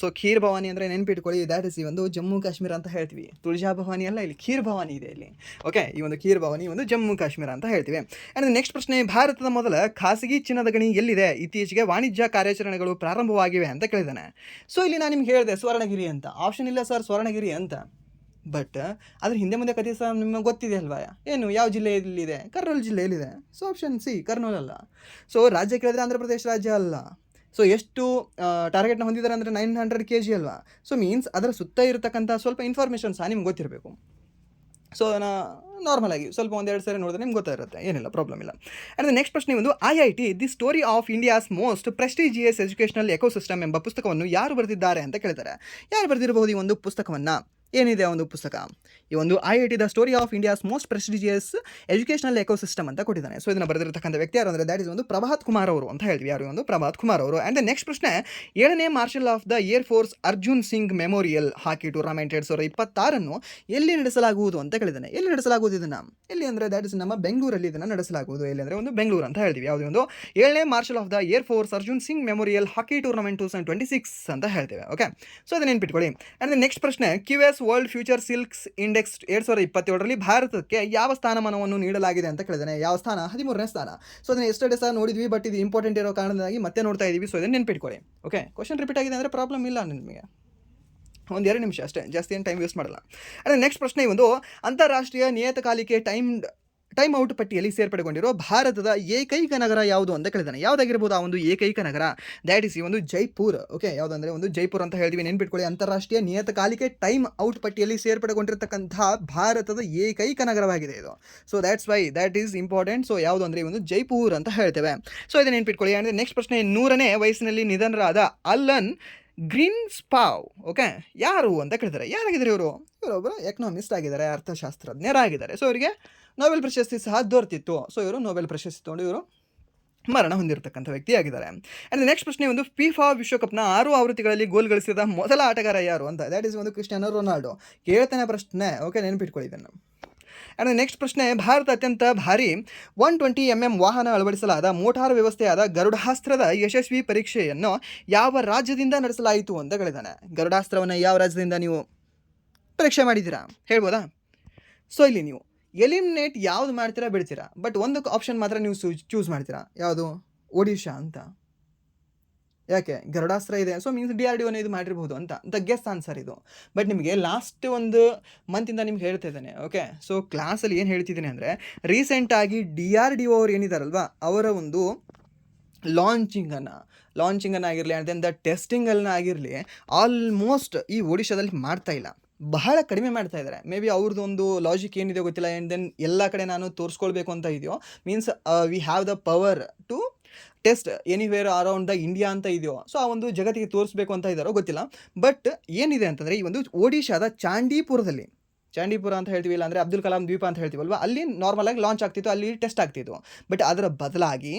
ಸೊ ಖೀರ್ ಭವಾನಿ ಅಂದರೆ ನೆನ್ಪಿಟ್ಕೊಳ್ಳಿ, ದ್ಯಾಟ್ ಇಸ್ ಈ ಒಂದು ಜಮ್ಮು ಕಾಶ್ಮೀರ ಅಂತ ಹೇಳ್ತೀವಿ. ತುಳಜಾ ಭವಾನಿ ಅಲ್ಲ, ಇಲ್ಲಿ ಖೀರ್ ಭವಾನಿ ಇದೆ ಇಲ್ಲಿ. ಓಕೆ, ಈ ಒಂದು ಖೀರ್ ಭವಾನಿ ಒಂದು ಜಮ್ಮು ಕಾಶ್ಮೀರ ಅಂತ ಹೇಳ್ತೀವಿ. ಆ್ಯಂಡ್ ನೆಕ್ಸ್ಟ್ ಪ್ರಶ್ನೆ, ಭಾರತದ ಮೊದಲ ಖಾಸಗಿ ಚಿನ್ನದ ಗಣಿ ಎಲ್ಲಿದೆ? ಇತ್ತೀಚೆಗೆ ವಾಣಿಜ್ಯ ಕಾರ್ಯಾಚರಣೆಗಳು ಪ್ರಾರಂಭವಾಗಿವೆ ಅಂತ ಕೇಳಿದ್ದಾನೆ. ಸೊ ಇಲ್ಲಿ ನಾನು ನಿಮ್ಗೆ ಹೇಳಿದೆ ಸ್ವರ್ಣಗಿರಿ ಅಂತ. ಆಪ್ಷನ್ ಇಲ್ಲ ಸರ್ ಸ್ವರ್ಣಗಿರಿ ಅಂತ, ಬಟ್ ಅದ್ರ ಹಿಂದೆ ಮುಂದೆ ಕಥೆ ಸಹ ನಿಮಗೆ ಗೊತ್ತಿದೆ ಅಲ್ವಾ? ಏನು? ಯಾವ ಜಿಲ್ಲೆಯಲ್ಲಿದೆ? ಕರ್ನೂಲ್ ಜಿಲ್ಲೆಯಲ್ಲಿದೆ. ಸೊ ಆಪ್ಷನ್ ಸಿ ಕರ್ನೂಲ್ ಅಲ್ಲ. ಸೊ ರಾಜ್ಯ ಕೇಳಿದ್ರೆ ಆಂಧ್ರ ಪ್ರದೇಶ ರಾಜ್ಯ ಅಲ್ಲ. ಸೊ ಎಷ್ಟು ಟಾರ್ಗೆಟ್ನ ಹೊಂದಿದ್ದಾರೆ ಅಂದರೆ 900 kg ಅಲ್ವಾ? ಸೊ ಮೀನ್ಸ್ ಅದರ ಸುತ್ತ ಇರತಕ್ಕಂಥ ಸ್ವಲ್ಪ ಇನ್ಫಾರ್ಮೇಷನ್ ಸಹ ನಿಮ್ಗೆ ಗೊತ್ತಿರಬೇಕು. ಸೊ ನಾರ್ಮಲ್ ಆಗಿ ಸ್ವಲ್ಪ 1-2 ಸರಿ ನೋಡಿದ್ರೆ ನಿಮ್ಗೆ ಗೊತ್ತಾಗಿರುತ್ತೆ, ಏನಿಲ್ಲ, ಪ್ರಾಬ್ಲಮ್ ಇಲ್ಲ. ಆ್ಯಂಡ್ ನೆಕ್ಸ್ಟ್ ಪ್ರಶ್ನೆ ಒಂದು, IIT the story of India's most prestigious educational ecosystem ಎಂಬ ಪುಸ್ತಕವನ್ನು ಯಾರು ಬರೆದಿದ್ದಾರೆ ಅಂತ ಕೇಳ್ತಾರೆ. ಯಾರು ಬರೆದಿರಬಹುದು ಈ ಒಂದು ಪುಸ್ತಕವನ್ನು? ಏನಿದೆ ಆ ಒಂದು ಪುಸ್ತಕ? ಈ ಒಂದು IIT the story of India's most prestigious educational ecosystem ಅಂತ ಕೊಟ್ಟಿದ್ದಾನೆ. ಸೊ ಇದನ್ನು ಬರೆದಿರತಕ್ಕಂಥ ವ್ಯಕ್ತಿ ಯಾರು ಅಂದರೆ ದ್ಯಾಟ್ ಇಸ್ ಒಂದು ಪ್ರಭಾತ್ ಕುಮಾರ್ ಅವರು ಅಂತ ಹೇಳ್ತೀವಿ. ಯಾರು? ಒಂದು ಪ್ರಭಾತ್ ಕುಮಾರ್ ಅವರು. ಆ್ಯಂಡ್ ನೆಕ್ಸ್ಟ್ ಪ್ರಶ್ನೆ, 7ನೇ marshal of the air force Arjun Singh memorial hockey tournament 2026 ಎಲ್ಲಿ ನಡೆಸಲಾಗುವುದು ಅಂತ ಕೇಳಿದ್ದಾನೆ. ಎಲ್ಲಿ ನಡೆಸಲಾಗುವುದು ಇದನ್ನು? ಎಲ್ಲಿ ಅಂದರೆ ದ್ಯಾಟ್ ಇಸ್ ನಮ್ಮ ಬೆಂಗಳೂರಲ್ಲಿ ಇದನ್ನು ನಡೆಸಲಾಗುವುದು. ಎಲ್ಲಿ ಅಂದರೆ ಒಂದು ಬೆಂಗಳೂರು ಅಂತ ಹೇಳ್ತೀವಿ. ಯಾವುದೇ ಒಂದು 7ನೇ marshal of the air force Arjun Singh memorial hockey tournament 2026 ಅಂತ ಹೇಳ್ತೇವೆ. ಓಕೆ, ಸೊ ಅದನ್ನ ನೆನ್ಪಿಟ್ಕೊಳ್ಳಿ. ಆ್ಯಂಡ್ ನೆಕ್ಸ್ಟ್ ಪ್ರಶ್ನೆ, QS world future skills index 2027ರಲ್ಲಿ ಭಾರತಕ್ಕೆ ಯಾವ ಸ್ಥಾನಮಾನವನ್ನು ನೀಡಲಾಗಿದೆ ಅಂತ ಕೇಳಿದ್ದಾನೆ. ಯಾವ ಸ್ಥಾನ? 13ನೇ ಸ್ಥಾನ. ಸೊ ಅದನ್ನು ಎಸ್ಟರ್ಡೇ ಸಹ ನೋಡಿದ್ವಿ, ಬಟ್ ಇದು ಇಂಪಾರ್ಟೆಂಟ್ ಇರೋ ಕಾರಣದಿಂದಾಗಿ ಮತ್ತೆ ನೋಡ್ತಾ ಇದ್ದೀವಿ. ಸೊ ಇದನ್ನು ನೆನ್ಪಿಟ್ಕೊಳ್ಳಿ. ಓಕೆ, ಕ್ವಶನ್ ರಿಪೀಟ್ ಆಗಿದೆ ಅಂದರೆ ಪ್ರಾಬ್ಲಮ್ ಇಲ್ಲ ನಿಮಗೆ. 1-2 ನಿಮಿಷ ಅಷ್ಟೇ, ಜಾಸ್ತಿ ಏನು ಟೈಮ್ ವೇಸ್ಟ್ ಮಾಡಲ್ಲ. ಅಂದರೆ ನೆಕ್ಸ್ಟ್ ಪ್ರಶ್ನೆ ಒಂದು, ಅಂತಾರಾಷ್ಟ್ರೀಯ ನಿಯತಕಾಲಿಕೆ ಟೈಮ್ ಔಟ್ ಪಟ್ಟಿಯಲ್ಲಿ ಸೇರ್ಪಡೆಗೊಂಡಿರುವ ಭಾರತದ ಏಕೈಕ ನಗರ ಯಾವುದು ಅಂತ ಕೇಳಿದ್ದಾನೆ. ಯಾವುದಾಗಿರ್ಬೋದು ಆ ಒಂದು ಏಕೈಕ ನಗರ? ದ್ಯಾಟ್ ಇಸ್ ಈ ಒಂದು ಜೈಪುರ್. ಓಕೆ, ಯಾವುದಂದರೆ ಒಂದು ಜೈಪುರ್ ಅಂತ ಹೇಳ್ತೀವಿ. ನೆನ್ಪಿಟ್ಕೊಳ್ಳಿ, ಅಂತಾರಾಷ್ಟ್ರೀಯ ನಿಯತಕಾಲಿಕೆ ಟೈಮ್ ಔಟ್ ಪಟ್ಟಿಯಲ್ಲಿ ಸೇರ್ಪಡೆಗೊಂಡಿರತಕ್ಕಂಥ ಭಾರತದ ಏಕೈಕ ನಗರವಾಗಿದೆ ಇದು. So that's Y that is important. So ಯಾವುದು ಅಂದರೆ ಒಂದು ಜೈಪುರ್ ಅಂತ ಹೇಳ್ತೇವೆ. ಸೊ ಇದನ್ನು ನೆನ್ಪಿಟ್ಕೊಳ್ಳಿ. ಅಂದರೆ ನೆಕ್ಸ್ಟ್ ಪ್ರಶ್ನೆ, 100ನೇ ವಯಸ್ಸಿನಲ್ಲಿ ನಿಧನರಾದ ಅಲನ್ ಗ್ರೀನ್ಸ್ಪಾವ್ ಓಕೆ ಯಾರು ಅಂತ ಕೇಳಿದ್ದಾರೆ. ಯಾರಾಗಿದ್ದಾರೆ ಇವರು? ಇವರೊಬ್ಬರು ಎಕನಾಮಿಸ್ಟ್ ಆಗಿದ್ದಾರೆ, ಅರ್ಥಶಾಸ್ತ್ರಜ್ಞರಾಗಿದ್ದಾರೆ. ಸೊ ಇವರಿಗೆ ನೊಬೆಲ್ ಪ್ರಶಸ್ತಿ ಸಹ ದೊರೆತಿತ್ತು. ಸೊ ಇವರು ನೊಬೆಲ್ ಪ್ರಶಸ್ತಿ ತೊಗೊಂಡು ಇವರು ಮರಣ ಹೊಂದಿರತಕ್ಕಂಥ ವ್ಯಕ್ತಿಯಾಗಿದ್ದಾರೆ. ಆ್ಯಂಡ್ ನೆಕ್ಸ್ಟ್ ಪ್ರಶ್ನೆ ಒಂದು, ಫಿಫಾ ವಿಶ್ವಕಪ್ನ 6 ಆವೃತ್ತಿಗಳಲ್ಲಿ ಗೋಲ್ ಗಳಿಸಿದ ಮೊದಲ ಆಟಗಾರ ಯಾರು ಅಂತ? ದ್ಯಾಟ್ ಈಸ್ ಒಂದು ಕ್ರಿಸ್ಟಿಯಾನೋ ರೊನಾಲ್ಡೋ. ಕೇಳ್ತಾನೆ ಪ್ರಶ್ನೆ. ಓಕೆ, ನೆನ್ಪಿಟ್ಕೊಳ್ಳಿ ಇದನ್ನು. ಆ್ಯಂಡ್ ನೆಕ್ಸ್ಟ್ ಪ್ರಶ್ನೆ, ಭಾರತ ಅತ್ಯಂತ ಭಾರಿ 120 mm ವಾಹನ ಅಳವಡಿಸಲಾದ ಮೋಟಾರ್ ವ್ಯವಸ್ಥೆಯಾದ ಗರುಡಾಸ್ತ್ರದ ಯಶಸ್ವಿ ಪರೀಕ್ಷೆಯನ್ನು ಯಾವ ರಾಜ್ಯದಿಂದ ನಡೆಸಲಾಯಿತು ಅಂತ ಕೇಳಿದ್ದಾನೆ. ಗರುಡಾಸ್ತ್ರವನ್ನು ಯಾವ ರಾಜ್ಯದಿಂದ ನೀವು ಪರೀಕ್ಷೆ ಮಾಡಿದ್ದೀರಾ ಹೇಳ್ಬೋದಾ? ಸೊ ಇಲ್ಲಿ ನೀವು ಎಲಿಮಿನೇಟ್ ಯಾವ್ದು ಮಾಡ್ತೀರಾ ಬಿಡ್ತೀರಾ, ಬಟ್ ಒಂದು ಆಪ್ಷನ್ ಮಾತ್ರ ನೀವು ಚೂಸ್ ಮಾಡ್ತೀರಾ, ಯಾವುದು? ಒಡಿಶಾ ಅಂತ. ಯಾಕೆ? ಗರುಡಾಸ್ತ್ರ ಇದೆ, ಸೊ ಮೀನ್ಸ್ DRDOನೇ ಇದು ಮಾಡಿರ್ಬೋದು ಅಂತ ಗೆಸ್ ಆನ್ಸರ್ ಇದು. ಬಟ್ ನಿಮಗೆ ಲಾಸ್ಟ್ ಒಂದು ಮಂತಿಂದ ನಿಮ್ಗೆ ಹೇಳ್ತಾ ಇದ್ದೇನೆ, ಓಕೆ. ಸೊ ಕ್ಲಾಸಲ್ಲಿ ಏನು ಹೇಳ್ತಿದ್ದೀನಿ ಅಂದರೆ, ರೀಸೆಂಟಾಗಿ DRDO ಅವ್ರು ಏನಿದಾರಲ್ವಾ, ಅವರ ಒಂದು ಲಾಂಚಿಂಗನ್ನು ಆಗಿರಲಿ ಆ್ಯಂಡ್ ದೆನ್ ದ ಟೆಸ್ಟಿಂಗನ್ನು ಆಗಿರಲಿ, ಆಲ್ಮೋಸ್ಟ್ ಈ ಒಡಿಶಾದಲ್ಲಿ ಮಾಡ್ತಾ ಇಲ್ಲ, ಬಹಳ ಕಡಿಮೆ ಮಾಡ್ತಾ ಇದ್ದಾರೆ. ಮೇ ಬಿ ಅವ್ರದ್ದು ಒಂದು ಲಾಜಿಕ್ ಏನಿದೆ ಗೊತ್ತಿಲ್ಲ. ಆ್ಯಂಡ್ ದೆನ್ ಎಲ್ಲ ಕಡೆ ನಾನು ತೋರಿಸ್ಕೊಳ್ಬೇಕು ಅಂತ ಇದೆಯೋ, means we have the power to test anywhere around the India ಅಂತ ಇದೆಯೋ, ಸೊ ಆ ಒಂದು ಜಗತ್ತಿಗೆ ತೋರಿಸ್ಬೇಕು ಅಂತ ಇದ್ದಾರೋ ಗೊತ್ತಿಲ್ಲ. ಬಟ್ ಏನಿದೆ ಅಂತಂದರೆ, ಈ ಒಂದು ಒಡಿಶಾದ ಚಾಂಡೀಪುರ ಅಂತ ಹೇಳ್ತೀವಿ, ಇಲ್ಲ ಅಂದರೆ ಅಬ್ದುಲ್ ಕಲಾಂ ದ್ವೀಪ ಅಂತ ಹೇಳ್ತೀವಲ್ವ, ಅಲ್ಲಿ ನಾರ್ಮಲಾಗಿ ಲಾಂಚ್ ಆಗ್ತಿತ್ತು, ಅಲ್ಲಿ ಟೆಸ್ಟ್ ಆಗ್ತಿತ್ತು. ಬಟ್ ಅದರ ಬದಲಾಗಿ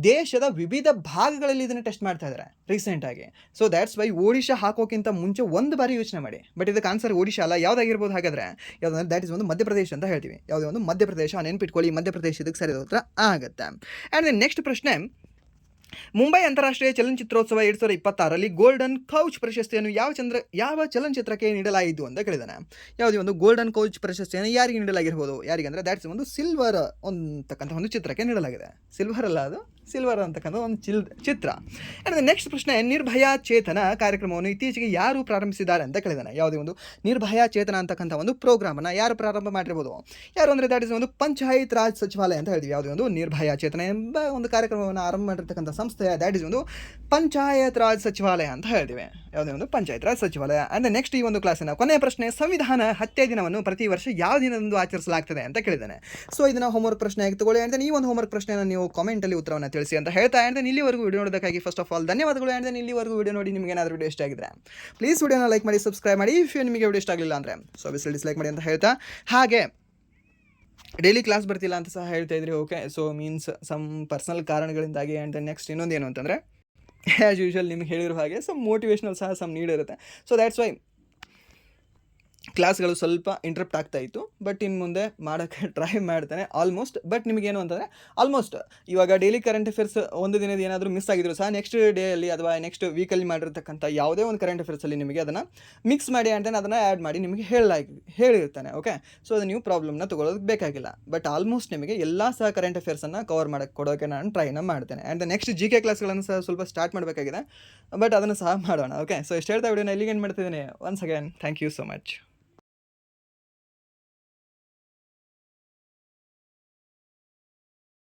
ದೇಶದ ವಿವಿಧ ಭಾಗಗಳಲ್ಲಿ ಇದನ್ನು ಟೆಸ್ಟ್ ಮಾಡ್ತಾ ಇದ್ದಾರೆ ರೀಸೆಂಟಾಗಿ. ಸೊ ದ್ಯಾಟ್ಸ್ ವೈ ಒಡಿಶಾ ಹಾಕೋಕ್ಕಿಂತ ಮುಂಚೆ ಒಂದು ಬಾರಿ ಯೋಚನೆ ಮಾಡಿ. ಬಟ್ ಇದಕ್ಕೆ ಆನ್ಸರ್ ಒಡಿಶಾ ಅಲ್ಲ, ಯಾವುದಾಗಿರ್ಬೋದು ಹಾಗಾದರೆ? ಯಾವುದಂದ್ರೆ ದ್ಯಾಟ್ ಇಸ್ ಒಂದು ಮಧ್ಯಪ್ರದೇಶ ಅಂತ ಹೇಳ್ತೀವಿ. ಯಾವುದೇ ಒಂದು ಮಧ್ಯಪ್ರದೇಶ, ನೆನ್ಪಿಟ್ಕೊಳ್ಳಿ, ಮಧ್ಯಪ್ರದೇಶ ಇದಕ್ಕೆ ಸರಿಯಾದ ಉತ್ತರ ಆಗುತ್ತೆ. ಆ್ಯಂಡ್ ನೆಕ್ಸ್ಟ್ ಪ್ರಶ್ನೆ, ಮುಂಬೈ ಅಂತಾರಾಷ್ಟ್ರೀಯ ಚಲನಚಿತ್ರೋತ್ಸವ 2026ರಲ್ಲಿ ಗೋಲ್ಡನ್ ಕೌಚ್ ಪ್ರಶಸ್ತಿಯನ್ನು ಯಾವ ಚಲನಚಿತ್ರಕ್ಕೆ ನೀಡಲಾಯಿತು ಅಂತ ಕೇಳಿದಾನೆ. ಯಾವುದೇ ಒಂದು ಗೋಲ್ಡನ್ ಕೌಚ್ ಪ್ರಶಸ್ತಿಯನ್ನು ಯಾರಿಗೆ ನೀಡಲಾಗಿರ್ಬೋದು? ಯಾರಿಗಂದರೆ ದ್ಯಾಟ್ಸ್ ಒಂದು ಸಿಲ್ವರ್ ಅಂತಕ್ಕಂಥ ಒಂದು ಚಿತ್ರಕ್ಕೆ ನೀಡಲಾಗಿದೆ. ಸಿಲ್ವರ್ ಅಲ್ಲ, ಅದು ಸಿಲ್ವರ್ ಅಂತಕ್ಕಂಥ ಒಂದು ಚಿತ್ರ. ಆ್ಯಂಡ್ ನೆಕ್ಸ್ಟ್ ಪ್ರಶ್ನೆ, ನಿರ್ಭಯ ಚೇತನ ಕಾರ್ಯಕ್ರಮವನ್ನು ಇತ್ತೀಚೆಗೆ ಯಾರು ಪ್ರಾರಂಭಿಸಿದ್ದಾರೆ ಅಂತ ಕೇಳಿದಾನೆ. ಯಾವುದೇ ಒಂದು ನಿರ್ಭಯ ಚೇತನ ಅಂತಕ್ಕಂಥ ಒಂದು ಪ್ರೋಗ್ರಾಮನ್ನು ಯಾರು ಪ್ರಾರಂಭ ಮಾಡಿರ್ಬೋದು? ಯಾರು ಅಂದರೆ ದ್ಯಾಟ್ ಇಸ್ ಒಂದು ಪಂಚಾಯತ್ ರಾಜ್ ಸಚಿವಾಲಯ ಅಂತ ಹೇಳ್ತೀವಿ. ಯಾವುದೇ ಒಂದು ನಿರ್ಭಯ ಚೇತನ ಎಂಬ ಒಂದು ಕಾರ್ಯಕ್ರಮವನ್ನು ಆರಂಭ ಮಾಡಿರ್ತಕ್ಕಂಥ ಸಂಸ್ಥೆ ದ್ಯಾಟ್ ಇಸ್ ಒಂದು ಪಂಚಾಯತ್ ರಾಜ್ ಸಚಿವಾಲಯ ಅಂತ ಹೇಳ್ತೀವಿ. ಯಾವುದೇ ಒಂದು ಪಂಚಾಯತ್ ರಾಜ್ ಸಚಿವಾಲಯ. ಆ್ಯಂಡ್ ನೆಕ್ಸ್ಟ್ ಈ ಒಂದು ಕ್ಲಾಸಿನ ಕೊನೆಯ ಪ್ರಶ್ನೆ, ಸಂವಿಧಾನ ಹತ್ಯೆ ದಿನವನ್ನು ಪ್ರತಿ ವರ್ಷ ಯಾವ ದಿನದಂದು ಆಚರಿಸಲಾಗ್ತದೆ ಅಂತ ಕೇಳಿದ್ದಾನೆ. ಸೊ ಇದನ್ನು ಹೋಮ್ವರ್ಕ್ ಪ್ರಶ್ನೆ ಆಗಿ ತಗೊಳ್ಳಿ. ಆ್ಯಂಡ್ ಈ ಒಂದು ಹೋಮ್ವರ್ಕ್ ಪ್ರಶ್ನೆಯನ್ನು ನೀವು ಕಾಮೆಂಟಲ್ಲಿ ಉತ್ತರವನ್ನು ತಿಳಿಸಿ ಅಂತ ಹೇಳ್ತಾ, ಆ್ಯಂಡ್ ಇಲ್ಲಿವರೆಗೂ ವಿಡಿಯೋ ನೋಡೋದಕ್ಕಾಗಿ ಫಸ್ಟ್ ಆಫ್ ಆಲ್ ಧನ್ಯವಾದಗಳು. ಆ್ಯಂಡ್ ಇಲ್ಲಿವರೆಗೂ ವಿಡಿಯೋ ನೋಡಿ ನಿಮಗೆ ಏನಾದರೂ ವಿಡಿಯೋ ಇಷ್ಟ ಆಗಿದ್ರೆ ಪ್ಲೀಸ್ ವಿಡಿಯೋನ ಲೈಕ್ ಮಾಡಿ, ಸಬ್ಸ್ಕ್ರೈಬ್ ಮಾಡಿ. ಇಫ್ ನಿಮಗೆ ವಿಡಿಯೋ ಇಷ್ಟ ಆಗಲಿಲ್ಲ ಅಂದರೆ ಸೊ ಅಬ್ವಿಯಸ್ಲಿ ಡಿಸ್ಲೈಕ್ ಮಾಡಿ ಅಂತ ಹೇಳ್ತಾ, ಹಾಗೆ ಡೈಲಿ ಕ್ಲಾಸ್ ಬರ್ತಿಲ್ಲ ಅಂತ ಸಹ ಹೇಳ್ತಾ ಇದ್ರಿ, okay. So means some personal ಕಾರಣಗಳಿಂದಾಗಿ. ಆ್ಯಂಡ್ ನೆಕ್ಸ್ಟ್ ಇನ್ನೊಂದು ಏನು ಅಂತಂದರೆ, ಆ್ಯಸ್ ಯೂಶುವಲ್ ನಿಮ್ಗೆ ಹೇಳಿರೋ ಹಾಗೆ ಸಮ್ ಮೋಟಿವೇಶ್ನಲ್ ಸಹ ಸಮ್ ನೀಡ್ ಇರುತ್ತೆ. ಸೊ ದ್ಯಾಟ್ಸ್ ವೈ ಕ್ಲಾಸ್ಗಳು ಸ್ವಲ್ಪ ಇಂಟ್ರಪ್ಟ್ ಆಗ್ತಾ ಇತ್ತು, ಬಟ್ ಇನ್ನು ಮುಂದೆ ಮಾಡೋಕ್ಕೆ ಟ್ರೈ ಮಾಡ್ತಾನೆ ಆಲ್ಮೋಸ್ಟ್. ಬಟ್ ನಿಮಗೇನು ಅಂತಂದರೆ, ಆಲ್ಮೋಸ್ಟ್ ಇವಾಗ ಡೈಲಿ ಕರೆಂಟ್ ಅಫೇರ್ಸ್ ಒಂದು ದಿನದ ಏನಾದರೂ ಮಿಸ್ ಆಗಿದ್ರು ಸಹ ನೆಕ್ಸ್ಟ್ ಡೇಯಲ್ಲಿ ಅಥವಾ ನೆಕ್ಸ್ಟ್ ವೀಕಲ್ಲಿ ಮಾಡಿರ್ತಕ್ಕಂಥ ಯಾವುದೇ ಒಂದು ಕರೆಂಟ್ ಅಫೇರ್ಸಲ್ಲಿ ನಿಮಗೆ ಅದನ್ನು ಮಿಕ್ಸ್ ಮಾಡಿ ಆ್ಯಂಡ್ ಅದನ್ನು ಆ್ಯಡ್ ಮಾಡಿ ನಿಮಗೆ ಹೇಳಿರ್ತಾನೆ, ಓಕೆ. ಸೊ ಅದು ನೀವು ಪ್ರಾಬ್ಲಮ್ನ ತೊಗೊಳೋದಕ್ಕೆ ಬೇಕಾಗಿಲ್ಲ. ಬಟ್ ಆಲ್ಮೋಸ್ಟ್ ನಿಮಗೆ ಎಲ್ಲ ಸಹ ಕರೆಂಟ್ ಅಫೇರ್ಸನ್ನು ಕವರ್ ಕೊಡೋಕ್ಕೆ ನಾನು ಟ್ರೈನ ಮಾಡ್ತೇನೆ. ಆ್ಯಂಡ್ ನೆಕ್ಸ್ಟ್ GK ಕ್ಲಾಸ್ಗಳನ್ನು ಸಹ ಸ್ವಲ್ಪ ಸ್ಟಾರ್ಟ್ ಮಾಡಬೇಕಾಗಿದೆ, ಬಟ್ ಅದನ್ನು ಸಹ ಮಾಡೋಣ, ಓಕೆ. ಸೊ ಇಷ್ಟು ಹೇಳ್ತಾ ವಿಡಿಯೋನ ಇಲ್ಲಿಗೆ ಏನು ಮಾಡ್ತಿದ್ದೀನಿ. Once again thank you so much.